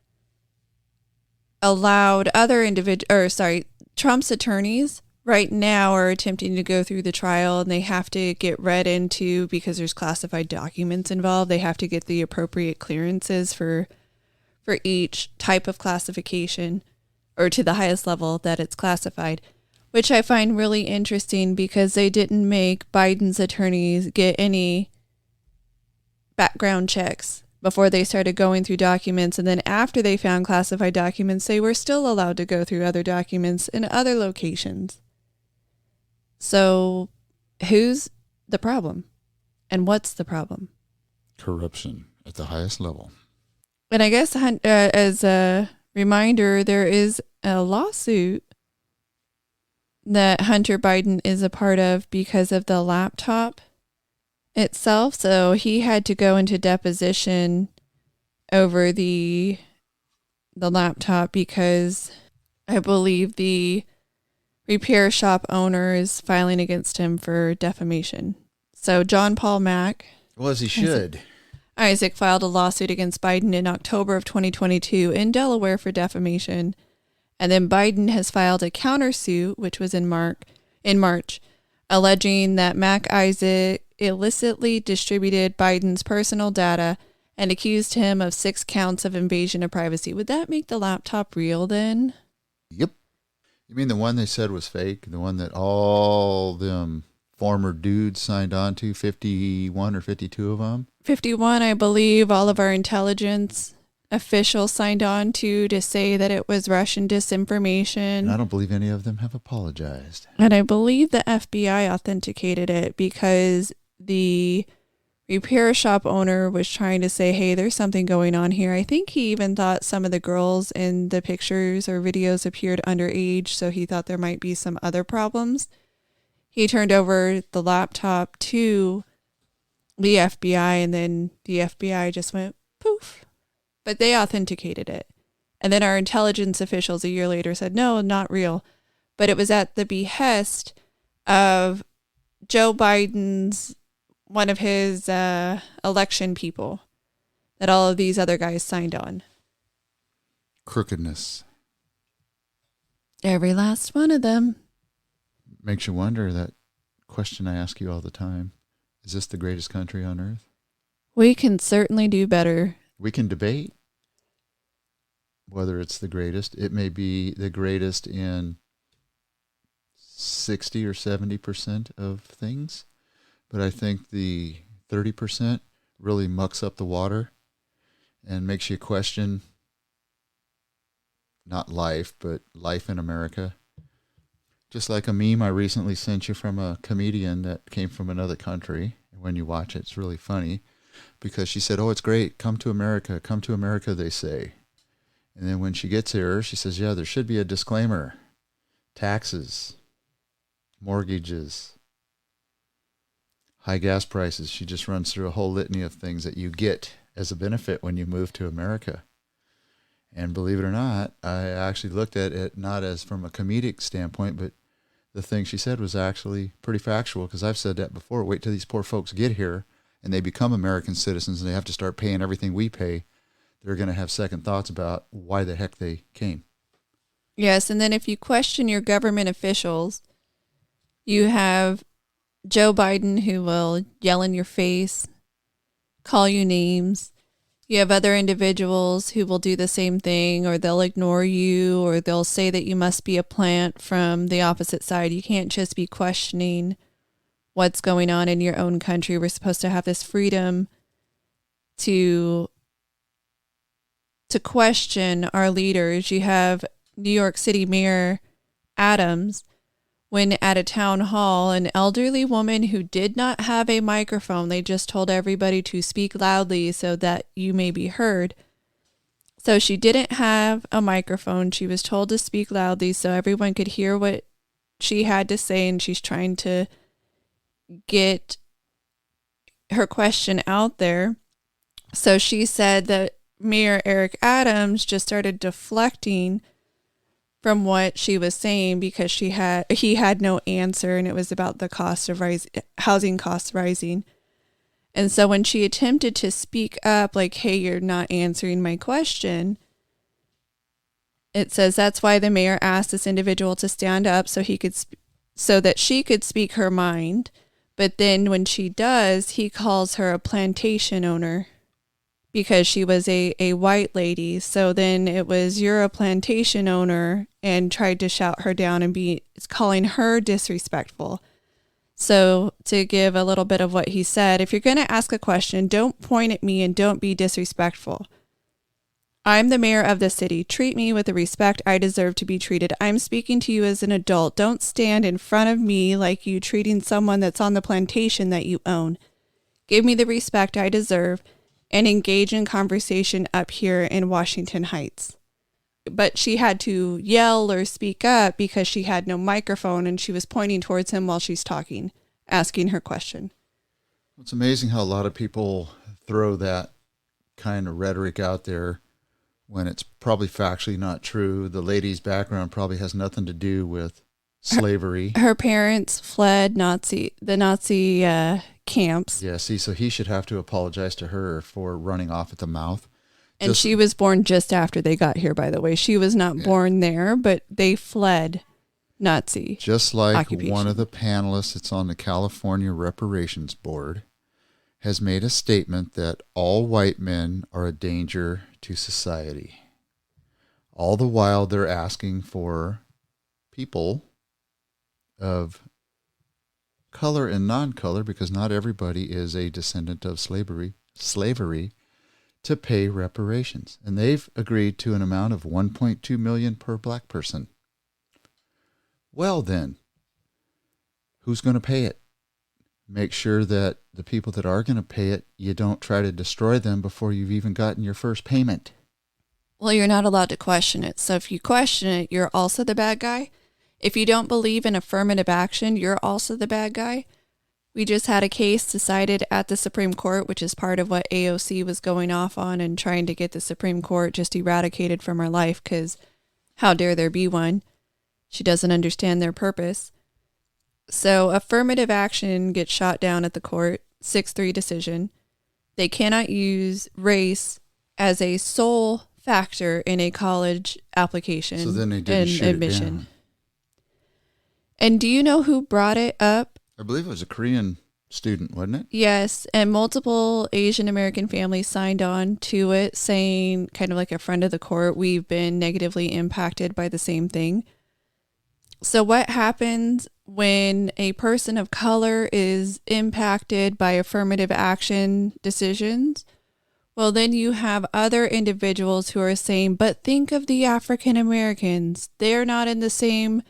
allowed Trump's attorneys right now are attempting to go through the trial, and they have to get read into, because there's classified documents involved, they have to get the appropriate clearances for each type of classification, or to the highest level that it's classified, which I find really interesting, because they didn't make Biden's attorneys get any background checks before they started going through documents. And then after they found classified documents, they were still allowed to go through other documents in other locations. So who's the problem? And what's the problem? Corruption at the highest level. And I guess as a reminder, there is a lawsuit that Hunter Biden is a part of because of the laptop itself. So he had to go into deposition over the laptop, because I believe the repair shop owner is filing against him for defamation. So John Paul Mack, Well, as he should. Isaac filed a lawsuit against Biden in October of 2022 in Delaware for defamation. And then Biden has filed a countersuit, which was in March, alleging that Mac Isaac illicitly distributed Biden's personal data and accused him of 6 counts of invasion of privacy. Would that make the laptop real then? Yep. You mean the one they said was fake? The one that all them former dudes signed on to, 51 or 52 of them? 51, I believe, all of our intelligence officials signed on to say that it was Russian disinformation. And I don't believe any of them have apologized. And I believe the FBI authenticated it, because the repair shop owner was trying to say, hey, there's something going on here. I think he even thought some of the girls in the pictures or videos appeared underage, so he thought there might be some other problems. He turned over the laptop to the FBI, and then the FBI just went poof. But they authenticated it. And then our intelligence officials a year later said, no, not real. But it was at the behest of Joe Biden's, one of his election people, that all of these other guys signed on. Crookedness. Every last one of them. Makes you wonder, that question I ask you all the time. Is this the greatest country on earth? We can certainly do better. We can debate whether it's the greatest. It may be the greatest in 60 or 70% of things, but I think the 30% really mucks up the water and makes you question not life, but life in America. Just like a meme I recently sent you from a comedian that came from another country. When you watch it, it's really funny because she said, "Oh, it's great. Come to America. Come to America," they say. And then when she gets here, she says, "Yeah, there should be a disclaimer. Taxes, mortgages, high gas prices." She just runs through a whole litany of things that you get as a benefit when you move to America. And believe it or not, I actually looked at it not as from a comedic standpoint, but the thing she said was actually pretty factual, because I've said that before. Wait till these poor folks get here and they become American citizens and they have to start paying everything we pay. They're going to have second thoughts about why the heck they came. Yes, and then if you question your government officials, you have Joe Biden who will yell in your face, call you names. You have other individuals who will do the same thing, or they'll ignore you, or they'll say that you must be a plant from the opposite side. You can't just be questioning what's going on in your own country. We're supposed to have this freedom to question our leaders. You have New York City Mayor Adams, when at a town hall, an elderly woman who did not have a microphone, they just told everybody to speak loudly so that you may be heard. So she didn't have a microphone. She was told to speak loudly so everyone could hear what she had to say, and she's trying to get her question out there. So she said that Mayor Eric Adams just started deflecting from what she was saying because he had no answer, and it was about the cost of housing costs rising. And so when she attempted to speak up, like, "Hey, you're not answering my question," it says that's why the mayor asked this individual to stand up so that she could speak her mind. But then when she does, he calls her a plantation owner, because she was a white lady. So then it was, "You're a plantation owner," and tried to shout her down and calling her disrespectful. So to give a little bit of what he said, "If you're going to ask a question, don't point at me and don't be disrespectful. I'm the mayor of the city. Treat me with the respect I deserve to be treated. I'm speaking to you as an adult. Don't stand in front of me like you treating someone that's on the plantation that you own. Give me the respect I deserve and engage in conversation up here in Washington Heights." But she had to yell or speak up because she had no microphone, and she was pointing towards him while she's talking, asking her question. It's amazing how a lot of people throw that kind of rhetoric out there when it's probably factually not true. The lady's background probably has nothing to do with slavery. Her parents fled the Nazi camps. Yeah, see, so he should have to apologize to her for running off at the mouth. And she was born just after they got here, by the way. She was not born there, but they fled Nazi just like occupation. One of the panelists that's on the California Reparations Board has made a statement that all white men are a danger to society. All the while they're asking for people of color and non-color, because not everybody is a descendant of slavery, to pay reparations. And they've agreed to an amount of $1.2 million per black person. Well then, who's going to pay it? Make sure that the people that are going to pay it, you don't try to destroy them before you've even gotten your first payment. Well, you're not allowed to question it. So if you question it, you're also the bad guy. If you don't believe in affirmative action, you're also the bad guy. We just had a case decided at the Supreme Court, which is part of what AOC was going off on and trying to get the Supreme Court just eradicated from her life, because how dare there be one? She doesn't understand their purpose. So affirmative action gets shot down at the court, 6-3 decision. They cannot use race as a sole factor in a college application. So then they didn't shoot admission. It down. And do you know who brought it up? I believe it was a Korean student, wasn't it? Yes, and multiple Asian American families signed on to it, saying, kind of like a friend of the court, we've been negatively impacted by the same thing. So, what happens when a person of color is impacted by affirmative action decisions? Well, then you have other individuals who are saying, but think of the African Americans. They're not in the same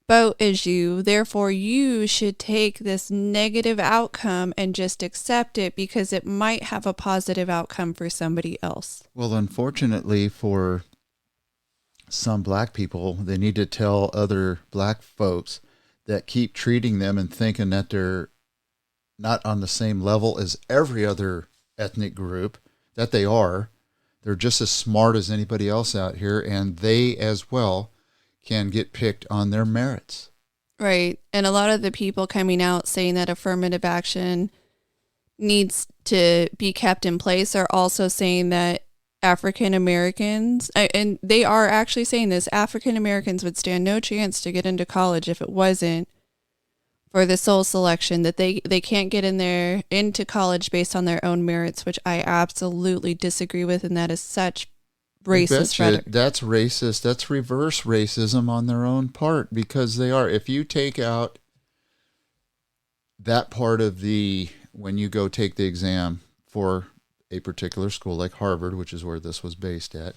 boat as you. Therefore, you should take this negative outcome and just accept it because it might have a positive outcome for somebody else. Well, unfortunately for some black people, they need to tell other black folks that keep treating them and thinking that they're not on the same level as every other ethnic group, that they are. They're just as smart as anybody else out here, and they as well can get picked on their merits. Right. And a lot of the people coming out saying that affirmative action needs to be kept in place are also saying that African Americans, and they are actually saying this, African Americans would stand no chance to get into college if it wasn't for the sole selection, that they can't get into college based on their own merits, which I absolutely disagree with, and that is such racist rhetoric. That's racist. That's reverse racism on their own part, because they are. If you take out that part of when you go take the exam for a particular school like Harvard, which is where this was based at,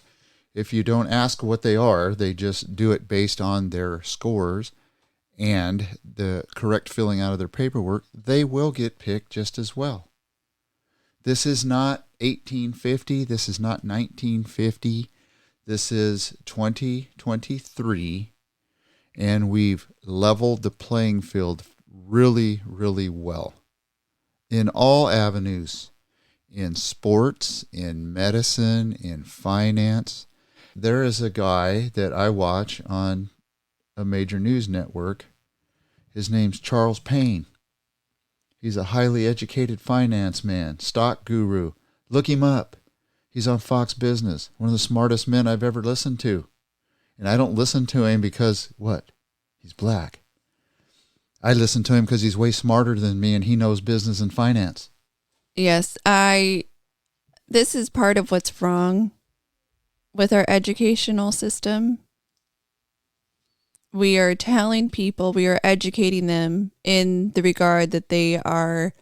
if you don't ask what they are, they just do it based on their scores and the correct filling out of their paperwork, they will get picked just as well. This is not 1850. This is not 1950. This is 2023, and we've leveled the playing field really, really well in all avenues, in sports, in medicine, in finance. There is a guy that I watch on a major news network. His name's Charles Payne. He's a highly educated finance man, stock guru. Look him up. He's on Fox Business, one of the smartest men I've ever listened to. And I don't listen to him because, what? He's black. I listen to him because he's way smarter than me and he knows business and finance. Yes, this is part of what's wrong with our educational system. We are telling people, we are educating them in the regard that they are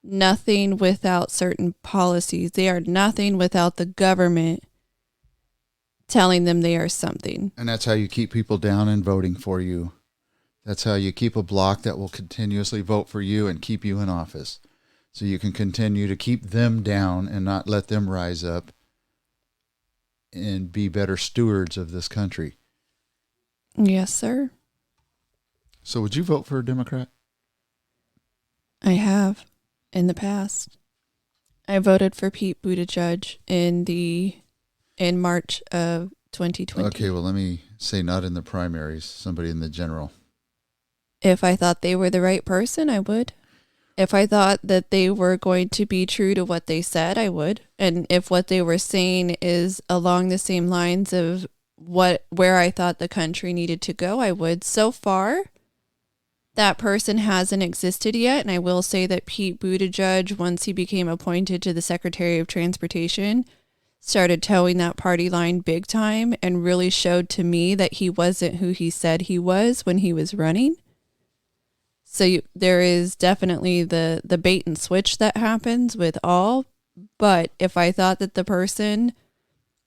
nothing without certain policies. They are nothing without the government telling them they are something. And that's how you keep people down and voting for you. That's how you keep a bloc that will continuously vote for you and keep you in office. So you can continue to keep them down and not let them rise up and be better stewards of this country. Yes, sir. So would you vote for a Democrat? I have in the past. I voted for Pete Buttigieg in March of 2020. Okay, well, let me say not in the primaries, somebody in the general. If I thought they were the right person, I would. If I thought that they were going to be true to what they said, I would. And if what they were saying is along the same lines of where I thought the country needed to go, I would. So far, that person hasn't existed yet. And I will say that Pete Buttigieg, once he became appointed to the Secretary of Transportation, started towing that party line big time and really showed to me that he wasn't who he said he was when he was running. So there is definitely the bait and switch that happens with all. But if I thought that the person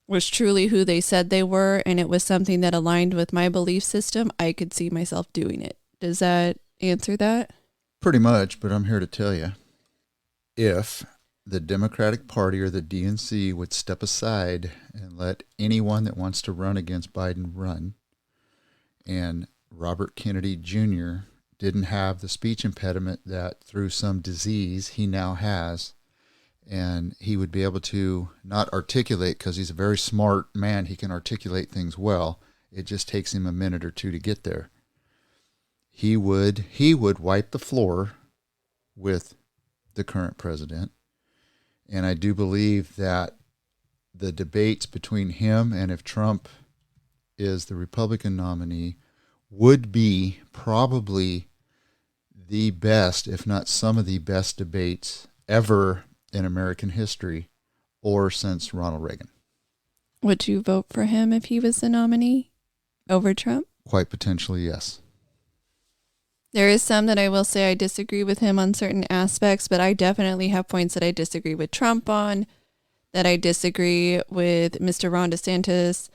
was truly who they said they were and it was something that aligned with my belief system, I could see myself doing it. Does that answer that? Pretty much, but I'm here to tell you, if the Democratic Party or the DNC would step aside and let anyone that wants to run against Biden run, and Robert Kennedy Jr. didn't have the speech impediment that through some disease he now has, and he would be able to not articulate, because he's a very smart man, he can articulate things well. It just takes him a minute or two to get there. He would wipe the floor with the current president. And I do believe that the debates between him and if Trump is the Republican nominee would be probably the best, if not some of the best debates ever in American history or since Ronald Reagan. Would you vote for him if he was the nominee over Trump? Quite potentially, yes. There is some that I will say I disagree with him on certain aspects, but I definitely have points that I disagree with Trump on, that I disagree with Mr. Ron DeSantis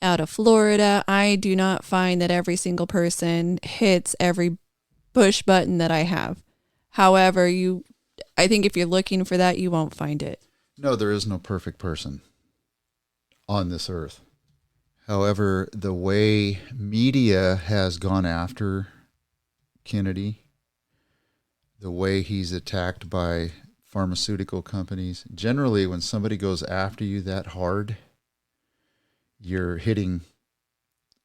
out of Florida. I do not find that every single person hits every push button that I have. However, I think if you're looking for that, you won't find it. No, there is no perfect person on this earth. However, the way media has gone after Kennedy, the way he's attacked by pharmaceutical companies, generally when somebody goes after you that hard, you're hitting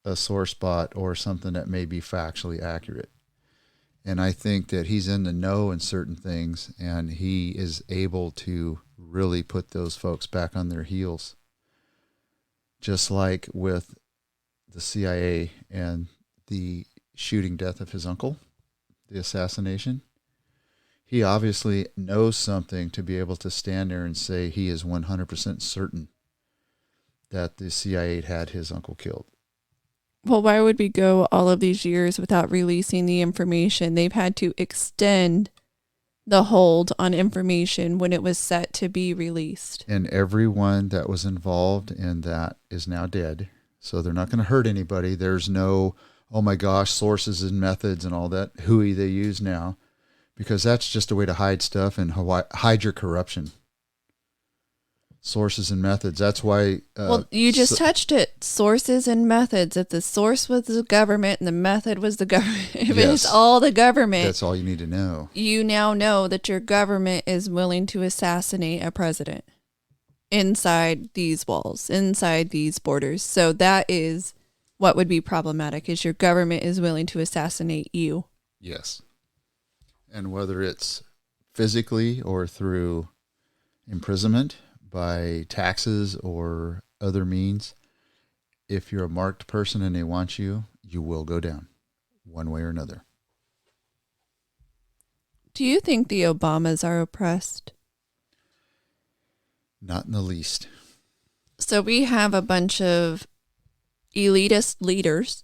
a sore spot or something that may be factually accurate. And I think that he's in the know in certain things, and he is able to really put those folks back on their heels. Just like with the CIA and the shooting death of his uncle, the assassination. He obviously knows something to be able to stand there and say he is 100% certain that the CIA had his uncle killed. Well, why would we go all of these years without releasing the information? They've had to extend the hold on information when it was set to be released. And everyone that was involved in that is now dead. So they're not going to hurt anybody. There's no, oh my gosh, sources and methods and all that hooey they use now, because that's just a way to hide stuff and hide your corruption. Sources and methods. That's why. Well, you just touched it. Sources and methods. If the source was the government and the method was the government, if it's all the government, that's all you need to know. You now know that your government is willing to assassinate a president inside these walls, inside these borders. So that is what would be problematic, is your government is willing to assassinate you. Yes. And whether it's physically or through imprisonment, by taxes or other means, if you're a marked person and they want you, you will go down one way or another. Do you think the Obamas are oppressed? Not in the least. So we have a bunch of elitist leaders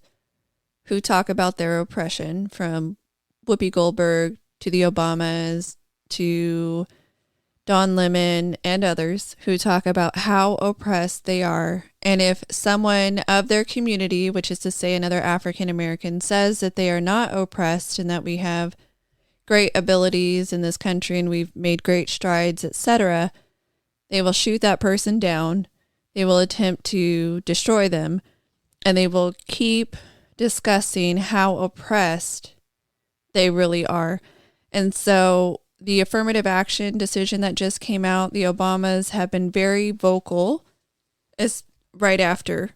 who talk about their oppression, from Whoopi Goldberg to the Obamas to Don Lemon and others, who talk about how oppressed they are. And if someone of their community, which is to say another African American, says that they are not oppressed and that we have great abilities in this country and we've made great strides, etc., they will shoot that person down. They will attempt to destroy them, and they will keep discussing how oppressed they really are. And so the affirmative action decision that just came out, the Obamas have been very vocal as right after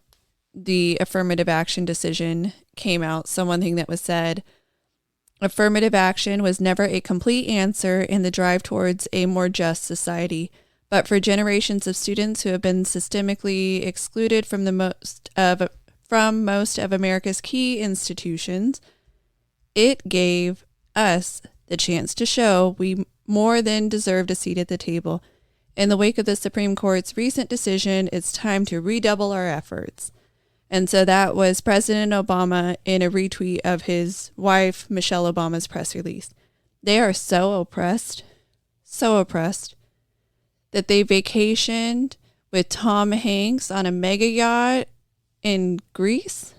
the affirmative action decision came out. So one thing that was said, affirmative action was never a complete answer in the drive towards a more just society, but for generations of students who have been systemically excluded from most of America's key institutions, it gave us the chance to show we more than deserved a seat at the table. In the wake of the Supreme Court's recent decision, it's time to redouble our efforts. And so that was President Obama in a retweet of his wife, Michelle Obama's press release. They are so oppressed, that they vacationed with Tom Hanks on a mega yacht in Greece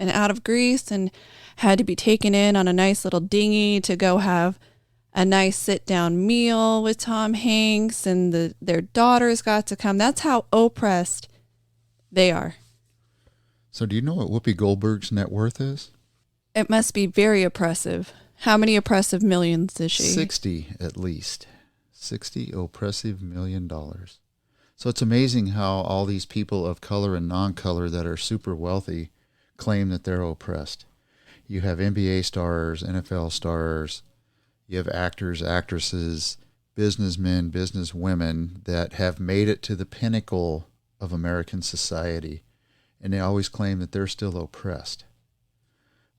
and out of Greece, and had to be taken in on a nice little dinghy to go have a nice sit-down meal with Tom Hanks, and their daughters got to come. That's how oppressed they are. So do you know what Whoopi Goldberg's net worth is? It must be very oppressive. How many oppressive millions is she? 60 at least. $60 oppressive million. So it's amazing how all these people of color and non-color that are super wealthy claim that they're oppressed. You have NBA stars, NFL stars, you have actors, actresses, businessmen, businesswomen that have made it to the pinnacle of American society, and they always claim that they're still oppressed.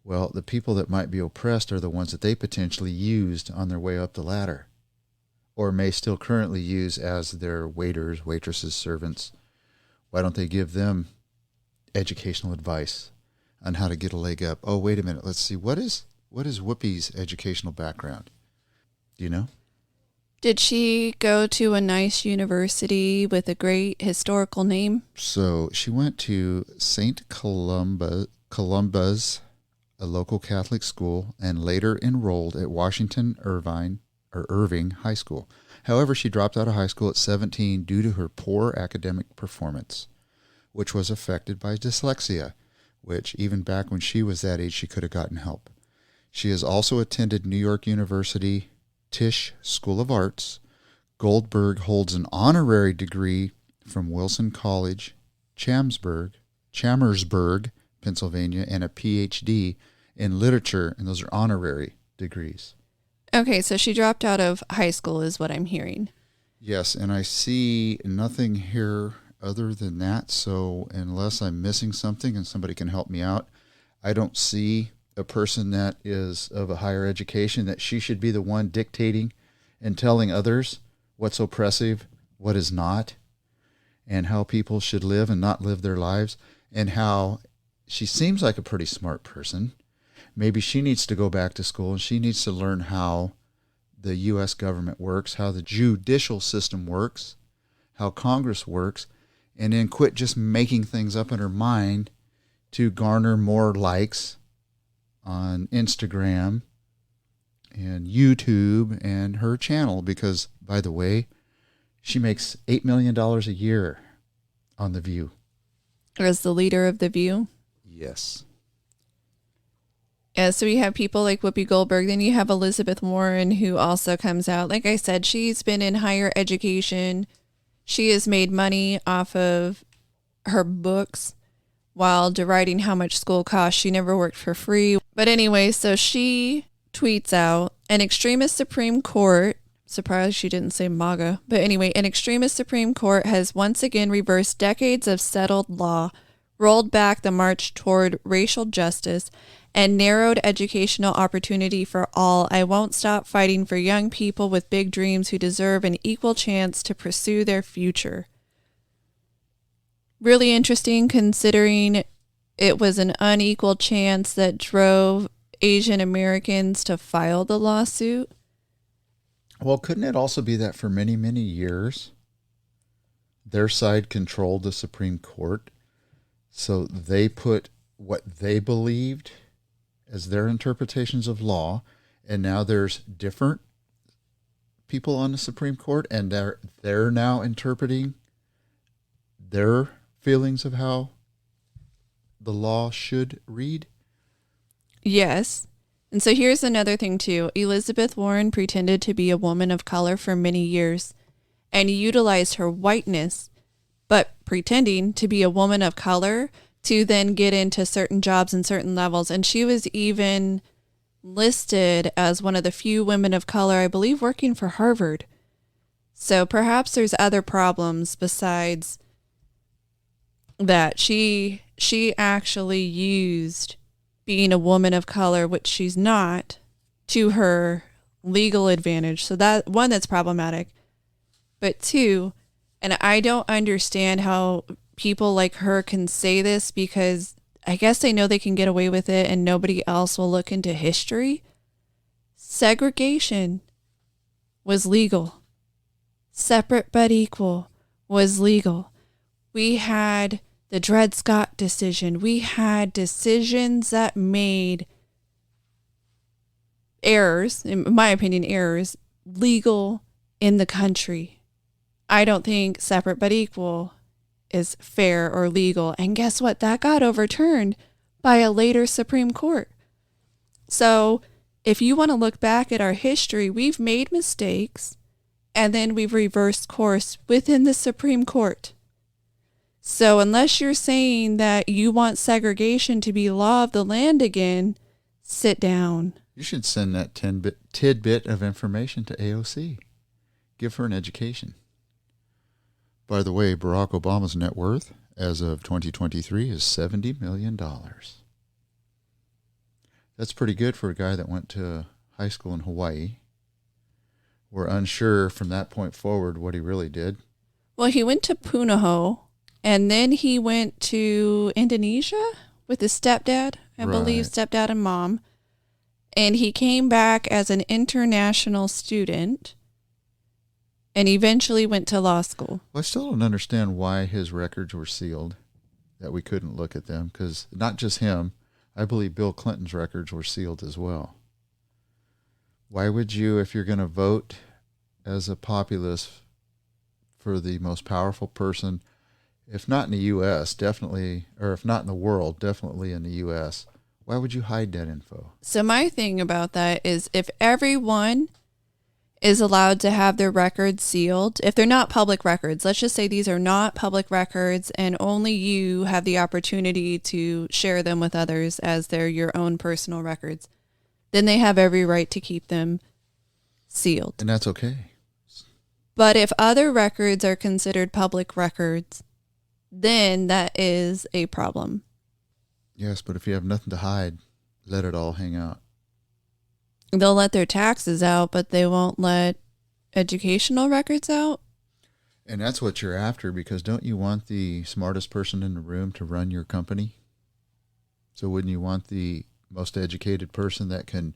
Well, the people that might be oppressed are the ones that they potentially used on their way up the ladder, or may still currently use as their waiters, waitresses, servants. Why don't they give them educational advice on how to get a leg up? Oh, wait a minute. Let's see. What is Whoopi's educational background? Do you know? Did she go to a nice university with a great historical name? So she went to St. Columba's, a local Catholic school, and later enrolled at Washington Irving High School. However, she dropped out of high school at 17 due to her poor academic performance, which was affected by dyslexia, which even back when she was that age, she could have gotten help. She has also attended New York University Tisch School of Arts. Goldberg holds an honorary degree from Wilson College, Chambersburg, Pennsylvania, and a PhD in literature, and those are honorary degrees. Okay, so she dropped out of high school is what I'm hearing. Yes, and I see nothing here other than that, so unless I'm missing something and somebody can help me out, I don't see a person that is of a higher education that she should be the one dictating and telling others what's oppressive, what is not, and how people should live and not live their lives, and how she seems like a pretty smart person. Maybe she needs to go back to school and she needs to learn how the U.S. government works, how the judicial system works, how Congress works, and then quit just making things up in her mind to garner more likes on Instagram and YouTube and her channel, because, by the way, she makes $8 million a year on The View. As the leader of The View? Yes. Yeah, so you have people like Whoopi Goldberg. Then you have Elizabeth Warren, who also comes out. Like I said, she's been in higher education. She has made money off of her books while deriding how much school costs. She never worked for free. But anyway, so she tweets out, an extremist Supreme Court, surprised she didn't say MAGA, but anyway, an extremist Supreme Court has once again reversed decades of settled law, rolled back the march toward racial justice, and narrowed educational opportunity for all. I won't stop fighting for young people with big dreams who deserve an equal chance to pursue their future. Really interesting, considering it was an unequal chance that drove Asian Americans to file the lawsuit. Well, couldn't it also be that for many, many years, their side controlled the Supreme Court, so they put what they believed as their interpretations of law, and now there's different people on the Supreme Court, and they're now interpreting their feelings of how the law should read? Yes. And so here's another thing too. Elizabeth Warren pretended to be a woman of color for many years and utilized her whiteness, but pretending to be a woman of color to then get into certain jobs and certain levels. And she was even listed as one of the few women of color, I believe, working for Harvard. So perhaps there's other problems besides that. She actually used being a woman of color, which she's not, to her legal advantage. So that one, that's problematic. But two, and I don't understand how people like her can say this, because I guess they know they can get away with it and nobody else will look into history. Segregation was legal. Separate but equal was legal. We had the Dred Scott decision. We had decisions that made errors, in my opinion, errors, legal in the country. I don't think separate but equal is fair or legal. And guess what? That got overturned by a later Supreme Court. So if you want to look back at our history, we've made mistakes and then we've reversed course within the Supreme Court. So unless you're saying that you want segregation to be law of the land again, sit down. You should send that tidbit of information to AOC. Give her an education. By the way, Barack Obama's net worth as of 2023 is $70 million. That's pretty good for a guy that went to high school in Hawaii. We're unsure from that point forward what he really did. Well, he went to Punahou, and then he went to Indonesia with his stepdad, I believe, stepdad and mom. And he came back as an international student and eventually went to law school. Well, I still don't understand why his records were sealed, that we couldn't look at them, because not just him, I believe Bill Clinton's records were sealed as well. Why would you, if you're going to vote as a populace for the most powerful person, if not in the U.S., definitely, or if not in the world, definitely in the U.S., why would you hide that info? So my thing about that is if everyone is allowed to have their records sealed, if they're not public records, let's just say these are not public records and only you have the opportunity to share them with others as they're your own personal records, then they have every right to keep them sealed. And that's okay. But if other records are considered public records, then that is a problem. Yes, but if you have nothing to hide, let it all hang out. They'll let their taxes out, but they won't let educational records out. And that's what you're after, because don't you want the smartest person in the room to run your company? So wouldn't you want the most educated person that can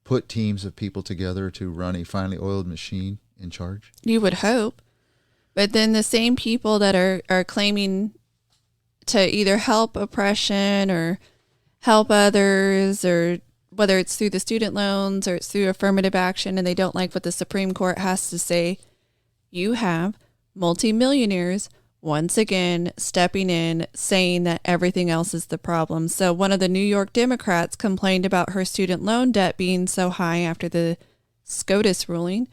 put teams of people together to run a finely oiled machine in charge? You would hope. But then the same people that are claiming to either help oppression or help others, or whether it's through the student loans or it's through affirmative action, and they don't like what the Supreme Court has to say, you have multimillionaires once again stepping in, saying that everything else is the problem. So one of the New York Democrats complained about her student loan debt being so high after the SCOTUS ruling,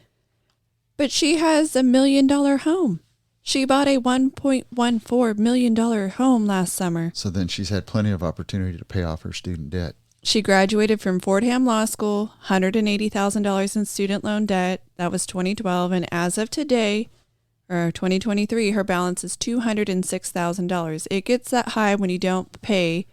but she has $1 million home. She bought a $1.14 million home last summer. So then she's had plenty of opportunity to pay off her student debt. She graduated from Fordham Law School, $180,000 in student loan debt. That was 2012. And as of today, or 2023, her balance is $206,000. It gets that high when you don't pay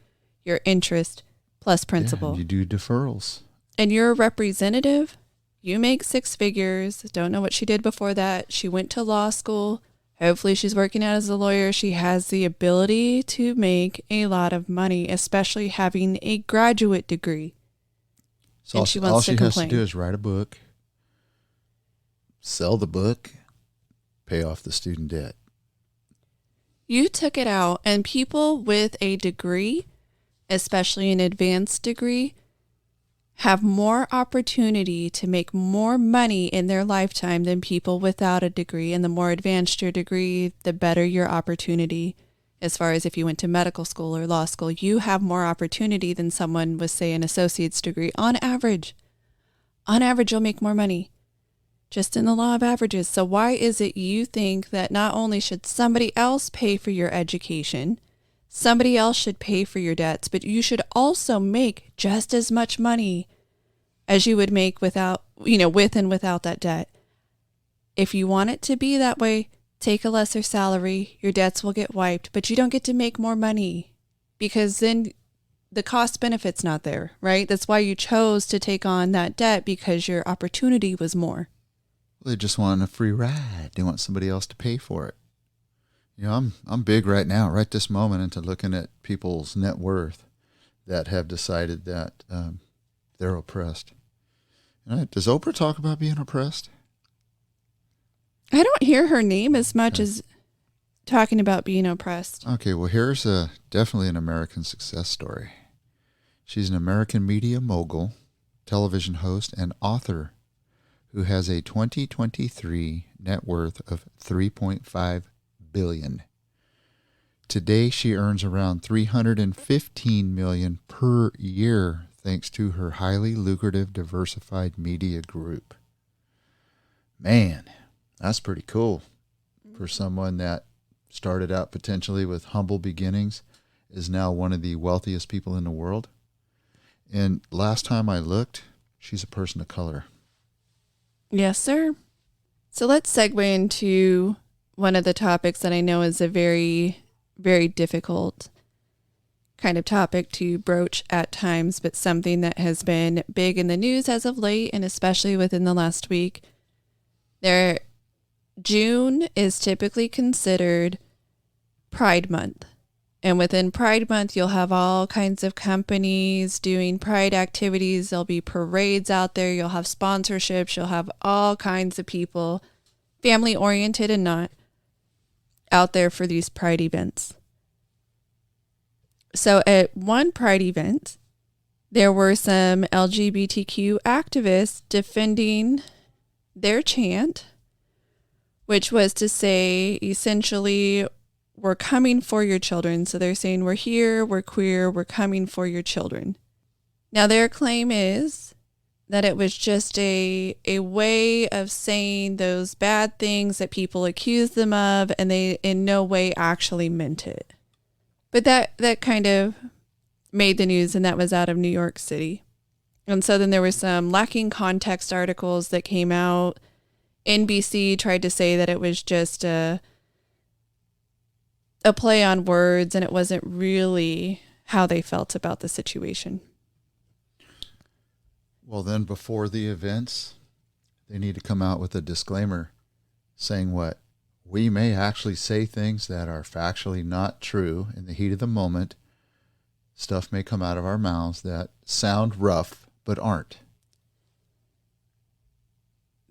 your interest plus principal. Yeah, you do deferrals. And you're a representative. You make six figures. Don't know what she did before that. She went to law school. Hopefully she's working out as a lawyer. She has the ability to make a lot of money, especially having a graduate degree. So all she has to do is write a book, sell the book, pay off the student debt. You took it out, and people with a degree, especially an advanced degree, have more opportunity to make more money in their lifetime than people without a degree. And the more advanced your degree, the better your opportunity. As far as if you went to medical school or law school, you have more opportunity than someone with, say, an associate's degree. On average, you'll make more money. Just in the law of averages. So why is it you think that not only should somebody else pay for your education, somebody else should pay for your debts, but you should also make just as much money as you would make without, with and without that debt? If you want it to be that way, take a lesser salary, your debts will get wiped, but you don't get to make more money because then the cost benefit's not there, right? That's why you chose to take on that debt, because your opportunity was more. They just want a free ride. They want somebody else to pay for it. I'm big right now, right this moment, into looking at people's net worth that have decided that they're oppressed. Does Oprah talk about being oppressed? I don't hear her name as much as talking about being oppressed. Okay, well, here's definitely an American success story. She's an American media mogul, television host, and author who has a 2023 net worth of $3.5 billion. Today, she earns around $315 million per year thanks to her highly lucrative diversified media group. Man, that's pretty cool for someone that started out potentially with humble beginnings, is now one of the wealthiest people in the world. And last time I looked, she's a person of color. Yes, sir. So let's segue into one of the topics that I know is a very, very difficult. kind of topic to broach at times, but something that has been big in the news as of late, and especially within the last week. June is typically considered Pride Month. And within Pride Month, you'll have all kinds of companies doing Pride activities. There'll be parades out there. You'll have sponsorships. You'll have all kinds of people, family oriented and not, out there for these Pride events. So at one Pride event, there were some LGBTQ activists defending their chant, which was to say, essentially, we're coming for your children. So they're saying, we're here, we're queer, we're coming for your children. Now, their claim is that it was just a way of saying those bad things that people accuse them of, and they in no way actually meant it. But that kind of made the news, and that was out of New York City. And so then there were some lacking context articles that came out. NBC tried to say that it was just a play on words, and it wasn't really how they felt about the situation. Well, then before the events, they need to come out with a disclaimer saying what? We may actually say things that are factually not true in the heat of the moment. Stuff may come out of our mouths that sound rough, but aren't.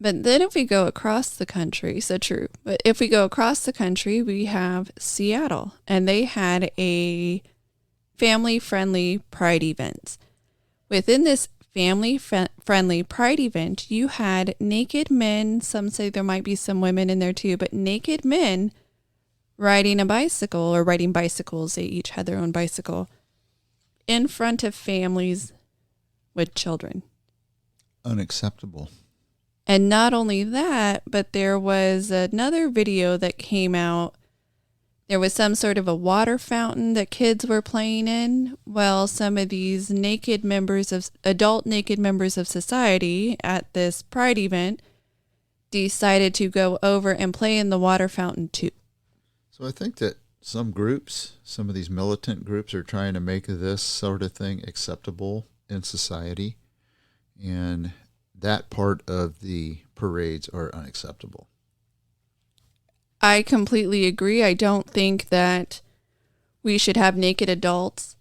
But then if we go across the country, so true, but if we go across the country, we have Seattle, and they had a family-friendly Pride event. Within this family-friendly Pride event, you had naked men, some say there might be some women in there too, but naked men riding a bicycle or riding bicycles, they each had their own bicycle, in front of families with children. Unacceptable. And not only that, but there was another video that came out. There was some sort of a water fountain that kids were playing in. Well, some of these adult naked members of society at this Pride event decided to go over and play in the water fountain too. So I think that some of these militant groups are trying to make this sort of thing acceptable in society. And that part of the parades are unacceptable. I completely agree. I don't think that we should have naked adults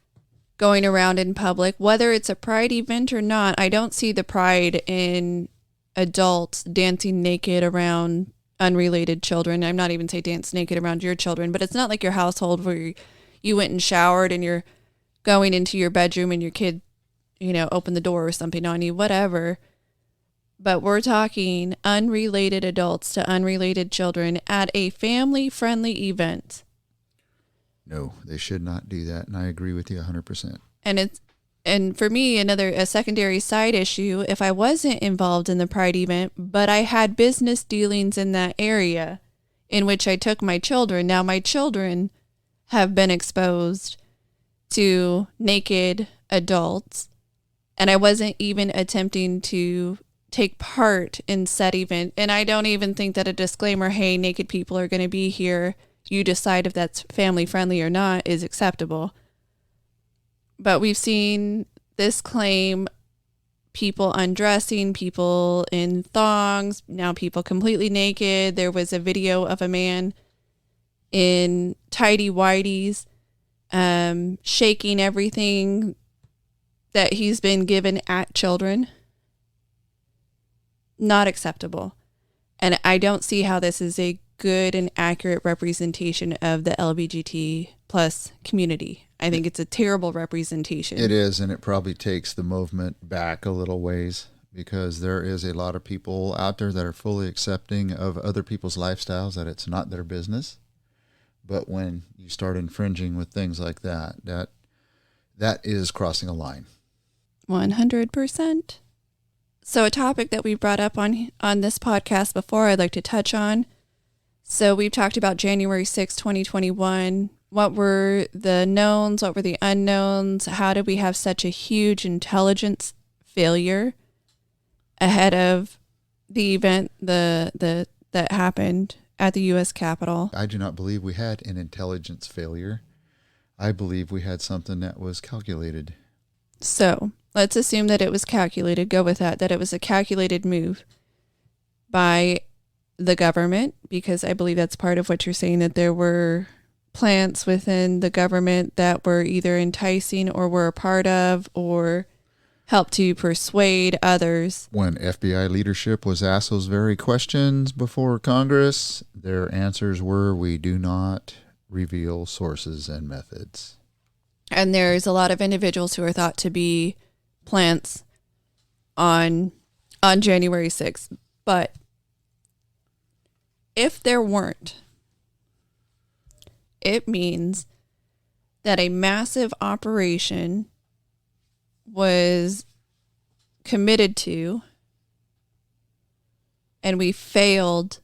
going around in public, whether it's a Pride event or not. I don't see the pride in adults dancing naked around unrelated children. I'm not even say dance naked around your children, but it's not like your household where you went and showered and you're going into your bedroom and your kid, opened the door or something on you, whatever. But we're talking unrelated adults to unrelated children at a family-friendly event. No, they should not do that, and I agree with you 100%. And for me, a secondary side issue, if I wasn't involved in the Pride event, but I had business dealings in that area in which I took my children, now my children have been exposed to naked adults, and I wasn't even attempting to take part in said event. And I don't even think that a disclaimer, hey, naked people are going to be here, you decide if that's family friendly or not, is acceptable. But we've seen this claim, people undressing, people in thongs, now people completely naked. There was a video of a man in tidy whities, shaking everything that he's been given at children. Not acceptable. And I don't see how this is a good and accurate representation of the LGBT plus community. I think it's a terrible representation. It is, and it probably takes the movement back a little ways, because there is a lot of people out there that are fully accepting of other people's lifestyles, that it's not their business. But when you start infringing with things like that is crossing a line. 100%. So a topic that we brought up on this podcast before, I'd like to touch on. So we've talked about January 6, 2021. What were the knowns? What were the unknowns? How did we have such a huge intelligence failure ahead of the event that happened at the U.S. Capitol? I do not believe we had an intelligence failure. I believe we had something that was calculated. So let's assume that it was calculated. Go with that it was a calculated move by the government, because I believe that's part of what you're saying, that there were plants within the government that were either enticing or were a part of or helped to persuade others. When FBI leadership was asked those very questions before Congress, their answers were, we do not reveal sources and methods. And there's a lot of individuals who are thought to be plants on January 6th. But if there weren't, it means that a massive operation was committed to, and we failed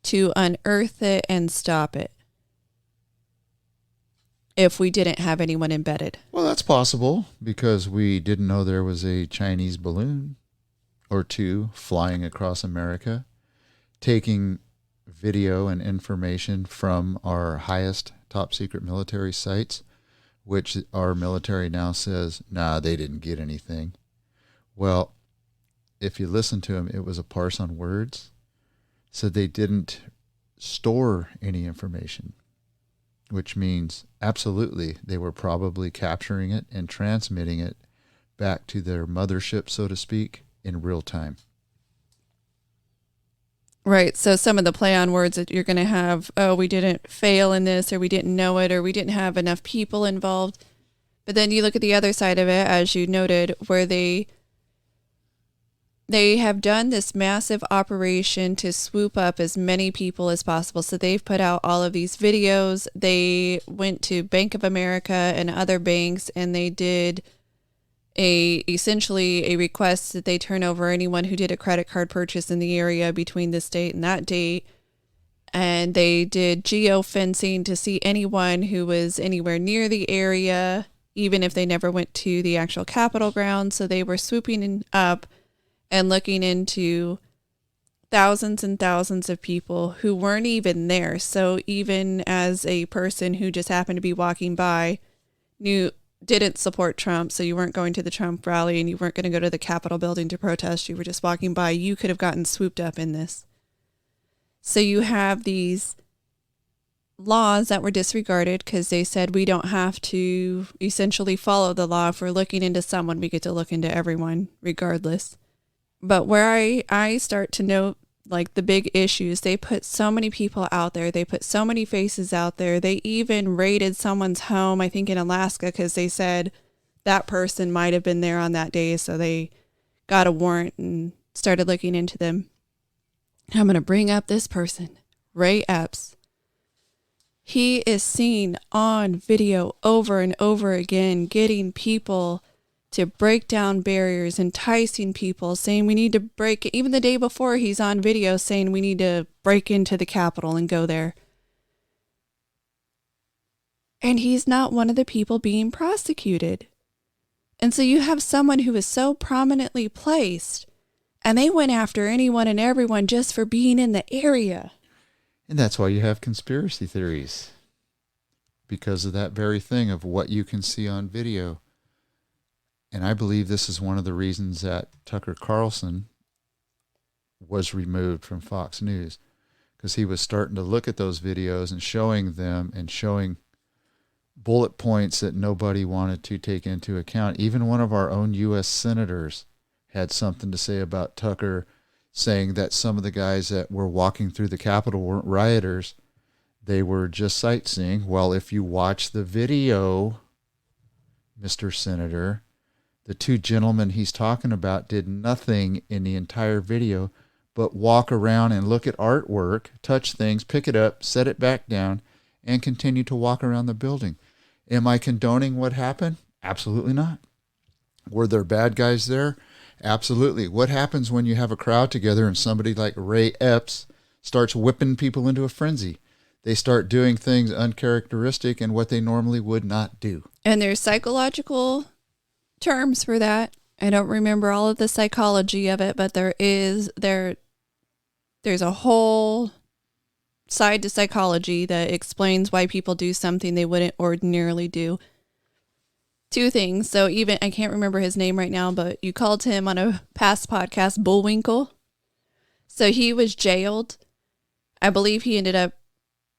to unearth it and stop it if we didn't have anyone embedded. Well, that's possible, because we didn't know there was a Chinese balloon or two flying across America, taking video and information from our highest top secret military sites, which our military now says, nah, they didn't get anything. Well, if you listen to them, it was a parse on words. So they didn't store any information, which means absolutely they were probably capturing it and transmitting it back to their mothership, so to speak, in real time. Right. So some of the play on words that you're going to have, oh, we didn't fail in this, or we didn't know it, or we didn't have enough people involved. But then you look at the other side of it, as you noted, where they have done this massive operation to swoop up as many people as possible. So they've put out all of these videos. They went to Bank of America and other banks, and they did essentially a request that they turn over anyone who did a credit card purchase in the area between this date and that date. And they did geofencing to see anyone who was anywhere near the area, even if they never went to the actual Capitol grounds. So they were swooping up and looking into thousands and thousands of people who weren't even there. So even as a person who just happened to be walking by, didn't support Trump, so you weren't going to the Trump rally and you weren't going to go to the Capitol building to protest, you were just walking by, you could have gotten swooped up in this. So you have these laws that were disregarded because they said we don't have to essentially follow the law. If we're looking into someone, we get to look into everyone regardless. But where I start to note like the big issues, they put so many people out there. They put so many faces out there. They even raided someone's home, I think in Alaska, because they said that person might have been there on that day. So they got a warrant and started looking into them. I'm going to bring up this person, Ray Epps. He is seen on video over and over again, getting people to break down barriers, enticing people, saying we need to break it. Even the day before, he's on video saying we need to break into the Capitol and go there. And he's not one of the people being prosecuted. And so you have someone who is so prominently placed, and they went after anyone and everyone just for being in the area. And that's why you have conspiracy theories, because of that very thing of what you can see on video. And I believe this is one of the reasons that Tucker Carlson was removed from Fox News, because he was starting to look at those videos and showing them and showing bullet points that nobody wanted to take into account. Even one of our own U.S. senators had something to say about Tucker, saying that some of the guys that were walking through the Capitol weren't rioters. They were just sightseeing. Well, if you watch the video, Mr. Senator, the two gentlemen he's talking about did nothing in the entire video but walk around and look at artwork, touch things, pick it up, set it back down, and continue to walk around the building. Am I condoning what happened? Absolutely not. Were there bad guys there? Absolutely. What happens when you have a crowd together and somebody like Ray Epps starts whipping people into a frenzy? They start doing things uncharacteristic and what they normally would not do. And there's psychological terms for that. I don't remember all of the psychology of it, but there's a whole side to psychology that explains why people do something they wouldn't ordinarily do. Two things. So even, I can't remember his name right now, but you called him on a past podcast Bullwinkle. So he was jailed. I believe he ended up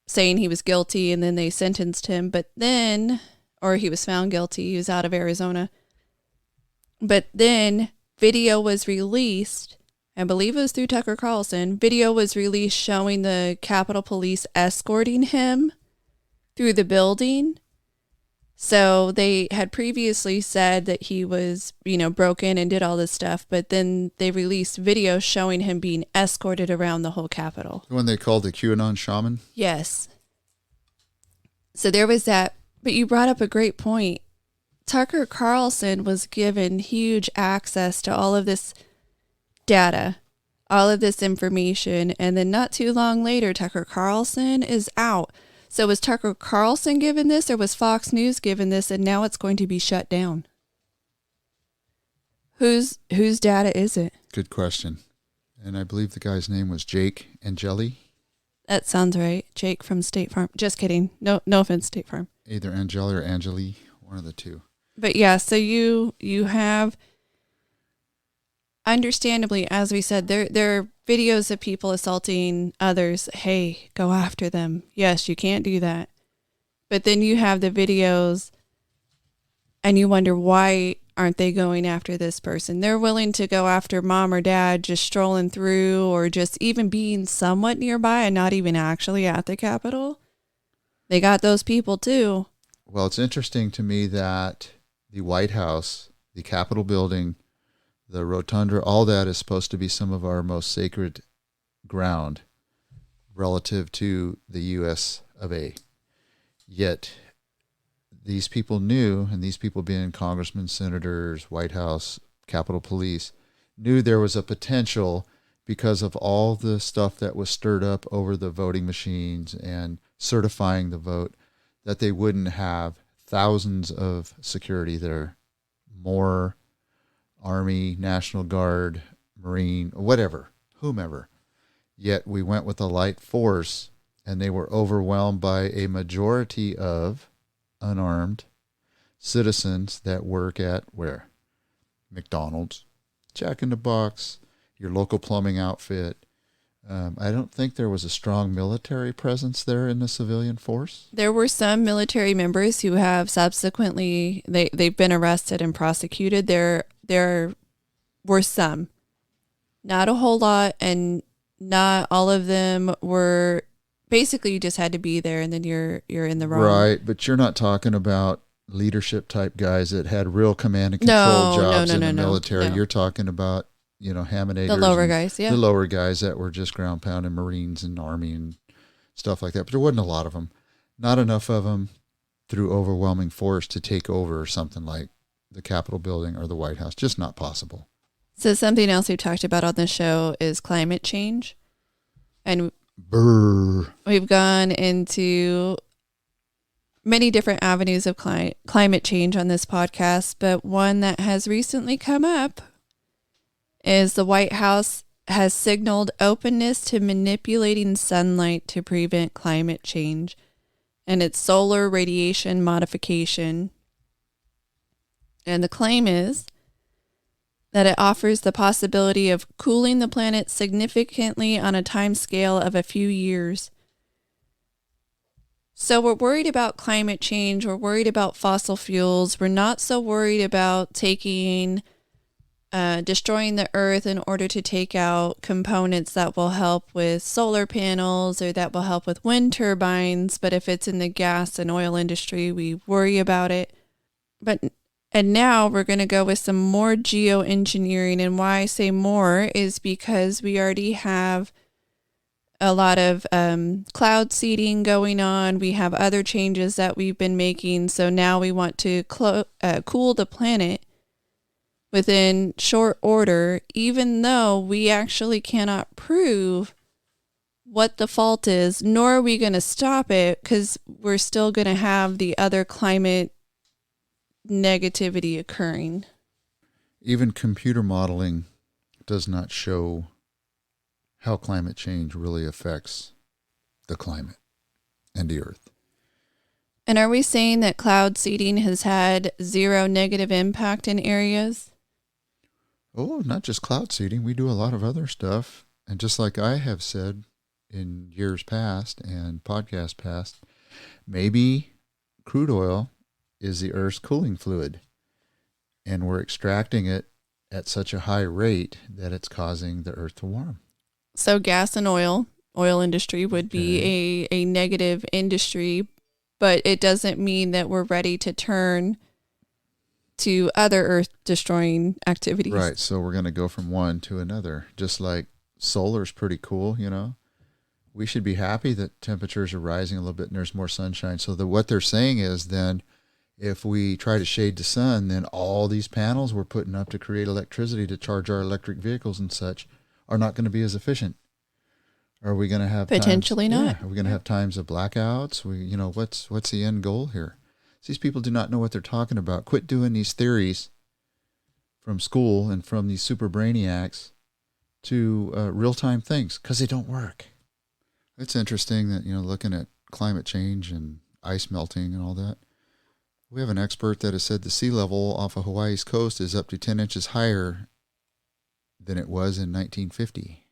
saying he was guilty and then they sentenced him, but then, or he was found guilty. He was out of Arizona. But then video was released. I believe it was through Tucker Carlson. Video was released showing the Capitol Police escorting him through the building. So they had previously said that he was, broke in and did all this stuff, but then they released video showing him being escorted around the whole Capitol. The one they called the QAnon shaman? Yes. So there was that, but you brought up a great point. Tucker Carlson was given huge access to all of this data, all of this information, and then not too long later, Tucker Carlson is out. So was Tucker Carlson given this, or was Fox News given this, and now it's going to be shut down? Whose data is it? Good question. And I believe the guy's name was Jake Angeli. That sounds right. Jake from State Farm. Just kidding. No offense, State Farm. Either Angeli or Angeli, one of the two. But yeah, so you have, understandably, as we said, there are videos of people assaulting others. Hey, go after them. Yes, you can't do that. But then you have the videos and you wonder, why aren't they going after this person? They're willing to go after mom or dad just strolling through, or just even being somewhat nearby and not even actually at the Capitol. They got those people too. Well, it's interesting to me that the White House, the Capitol building, the rotunda, all that is supposed to be some of our most sacred ground relative to the U.S. of A. Yet these people knew, and these people being congressmen, senators, White House, Capitol Police, knew there was a potential, because of all the stuff that was stirred up over the voting machines and certifying the vote, that they wouldn't have thousands of security there, more Army, National Guard, Marine, whatever, whomever. Yet we went with a light force, and they were overwhelmed by a majority of unarmed citizens that work at where? McDonald's, Jack in the Box, your local plumbing outfit. I don't think there was a strong military presence there in the civilian force. There were some military members who have subsequently, they've been arrested and prosecuted. There were some, not a whole lot, and not all of them were. Basically, you just had to be there, and then you're in the wrong. Right, but you're not talking about leadership type guys that had real command and control jobs in the military. No. You're talking about, Hamanators. The lower guys, yeah. The lower guys that were just ground pounding, Marines and Army and stuff like that. But there wasn't a lot of them. Not enough of them through overwhelming force to take over something like the Capitol building or the White House. Just not possible. So something else we've talked about on the show is climate change. And we've gone into many different avenues of climate change on this podcast, but one that has recently come up is the White House has signaled openness to manipulating sunlight to prevent climate change, and it's solar radiation modification. And the claim is that it offers the possibility of cooling the planet significantly on a time scale of a few years. So we're worried about climate change. We're worried about fossil fuels. We're not so worried about destroying the earth in order to take out components that will help with solar panels or that will help with wind turbines. But if it's in the gas and oil industry, we worry about it. And now we're going to go with some more geoengineering. And why I say more is because we already have a lot of cloud seeding going on. We have other changes that we've been making. So now we want to cool the planet within short order, even though we actually cannot prove what the fault is, nor are we going to stop it, because we're still going to have the other climate negativity occurring. Even computer modeling does not show how climate change really affects the climate and the earth. And are we saying that cloud seeding has had zero negative impact in areas? Oh, not just cloud seeding. We do a lot of other stuff. And just like I have said in years past and podcasts past, maybe crude oil is the Earth's cooling fluid. And we're extracting it at such a high rate that it's causing the Earth to warm. So gas and oil industry would be a negative industry, but it doesn't mean that we're ready to turn to other earth-destroying activities. Right, so we're going to go from one to another. Just like solar's pretty cool, you know. We should be happy that temperatures are rising a little bit and there's more sunshine. So what they're saying is then if we try to shade the sun, then all these panels we're putting up to create electricity to charge our electric vehicles and such are not going to be as efficient. Are we going to have potentially times, not? Yeah, are we going to have times of blackouts? What's the end goal here? These people do not know what they're talking about. Quit doing these theories from school and from these super brainiacs to real-time things because they don't work. It's interesting that, looking at climate change and ice melting and all that, we have an expert that has said the sea level off of Hawaii's coast is up to 10 inches higher than it was in 1950.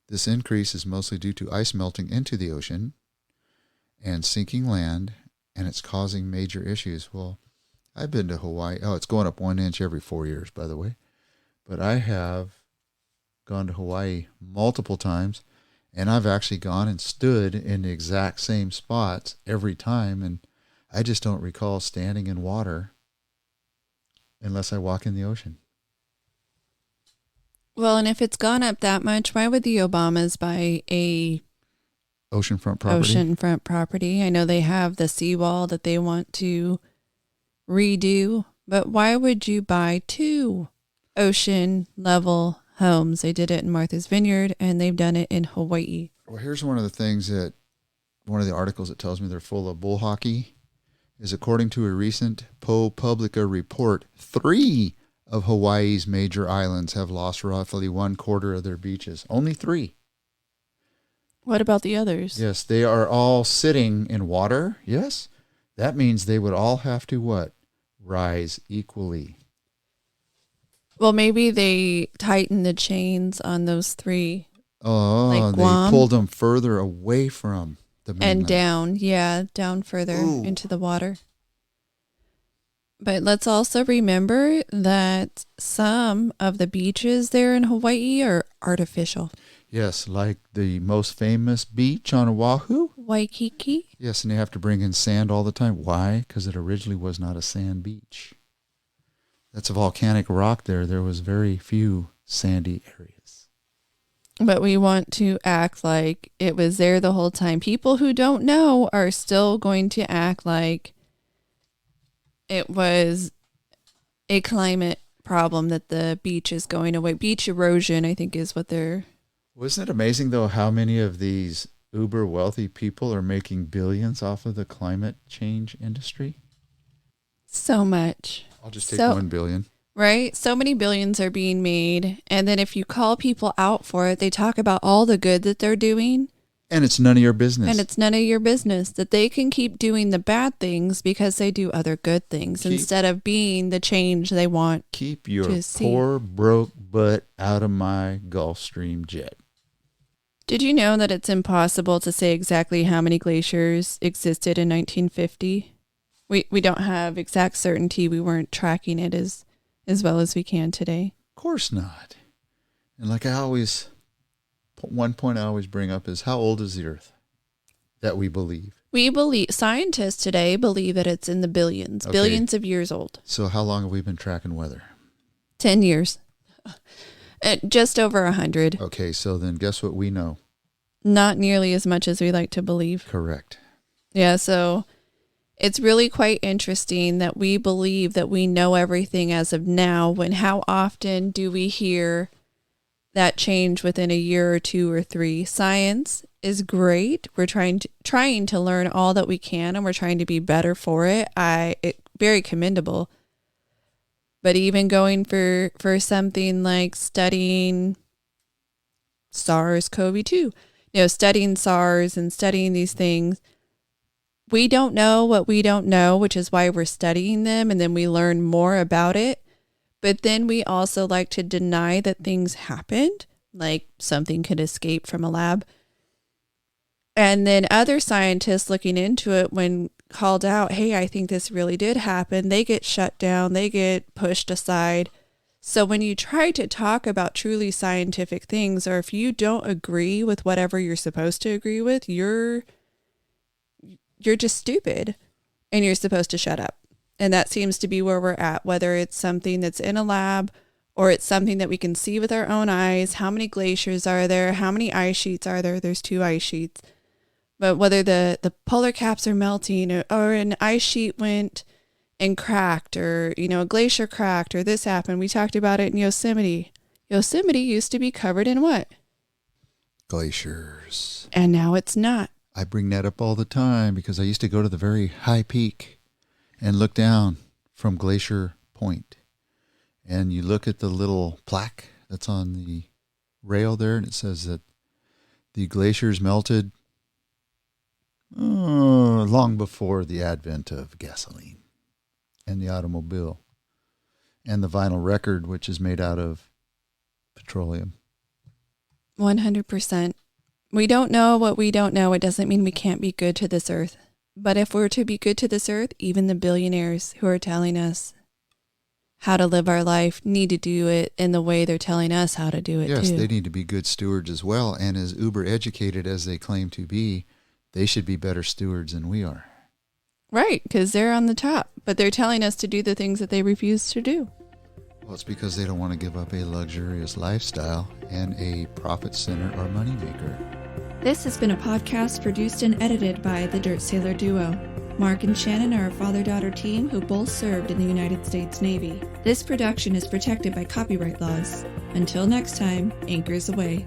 This increase is mostly due to ice melting into the ocean and sinking land, and it's causing major issues. Well, I've been to Hawaii. Oh, it's going up 1 inch every 4 years, by the way. But I have gone to Hawaii multiple times, and I've actually gone and stood in the exact same spots every time, and I just don't recall standing in water unless I walk in the ocean. Well, and if it's gone up that much, why would the Obamas buy a oceanfront property? Oceanfront property. I know they have the seawall that they want to redo, but why would you buy 2 ocean level homes? They did it in Martha's Vineyard and they've done it in Hawaii. Well, here's one of the things that one of the articles that tells me they're full of bull hockey is according to a recent ProPublica report, 3 of Hawaii's major islands have lost roughly 1/4 of their beaches. Only 3. What about the others? Yes, they are all sitting in water. Yes. That means they would all have to what? Rise equally. Well, maybe they tightened the chains on those 3. Oh, like they pulled them further away from the mainland. And down further into the water. But let's also remember that some of the beaches there in Hawaii are artificial. Yes, like the most famous beach on Oahu. Waikiki. Yes, and they have to bring in sand all the time. Why? Because it originally was not a sand beach. That's a volcanic rock there. There was very few sandy areas. But we want to act like it was there the whole time. People who don't know are still going to act like it was a climate problem, that the beach is going away. Beach erosion, I think, is what they're... Wasn't it amazing, though, how many of these uber wealthy people are making billions off of the climate change industry? So much. I'll just take 1 billion. Right? So many billions are being made. And then if you call people out for it, they talk about all the good that they're doing. And it's none of your business. And it's none of your business. That they can keep doing the bad things because they do other good things instead of being the change they want. Keep your poor, broke butt out of my Gulfstream jet. Did you know that it's impossible to say exactly how many glaciers existed in 1950? We don't have exact certainty. We weren't tracking it as well as we can today. Of course not. And like one point I always bring up is, how old is the Earth that we believe? Scientists today believe that it's in the billions, billions of years old. So how long have we been tracking weather? 10 years. Just over 100. Okay, so then guess what we know? Not nearly as much as we like to believe. Correct. Yeah, so it's really quite interesting that we believe that we know everything as of now, when how often do we hear that change within a year or 2 or 3? Science is great. We're trying to learn all that we can, and we're trying to be better for it. It's very commendable. But even going for something like studying SARS-CoV-2. studying SARS and studying these things. We don't know what we don't know, which is why we're studying them, and then we learn more about it. But then we also like to deny that things happened, like something could escape from a lab. And then other scientists looking into it, when called out, hey, I think this really did happen, they get shut down, they get pushed aside. So when you try to talk about truly scientific things, or if you don't agree with whatever you're supposed to agree with, you're just stupid and you're supposed to shut up. And that seems to be where we're at, whether it's something that's in a lab or it's something that we can see with our own eyes. How many glaciers are there? How many ice sheets are there? There's 2 ice sheets. But whether the polar caps are melting or an ice sheet went and cracked, or, a glacier cracked, or this happened. We talked about it in Yosemite. Yosemite used to be covered in what? Glaciers. And now it's not. I bring that up all the time because I used to go to the very high peak and look down from Glacier Point. And you look at the little plaque that's on the rail there, and it says that the glaciers melted long before the advent of gasoline and the automobile and the vinyl record, which is made out of petroleum. 100%. We don't know what we don't know. It doesn't mean we can't be good to this earth. But if we're to be good to this earth, even the billionaires who are telling us how to live our life need to do it in the way they're telling us how to do it, yes, too. They need to be good stewards as well. And as uber educated as they claim to be, they should be better stewards than we are. Right, because they're on the top. But they're telling us to do the things that they refuse to do. Well, it's because they don't want to give up a luxurious lifestyle and a profit center or moneymaker. This has been a podcast produced and edited by the Dirt Sailor duo. Mark and Shannon are a father-daughter team who both served in the United States Navy. This production is protected by copyright laws. Until next time, anchors away.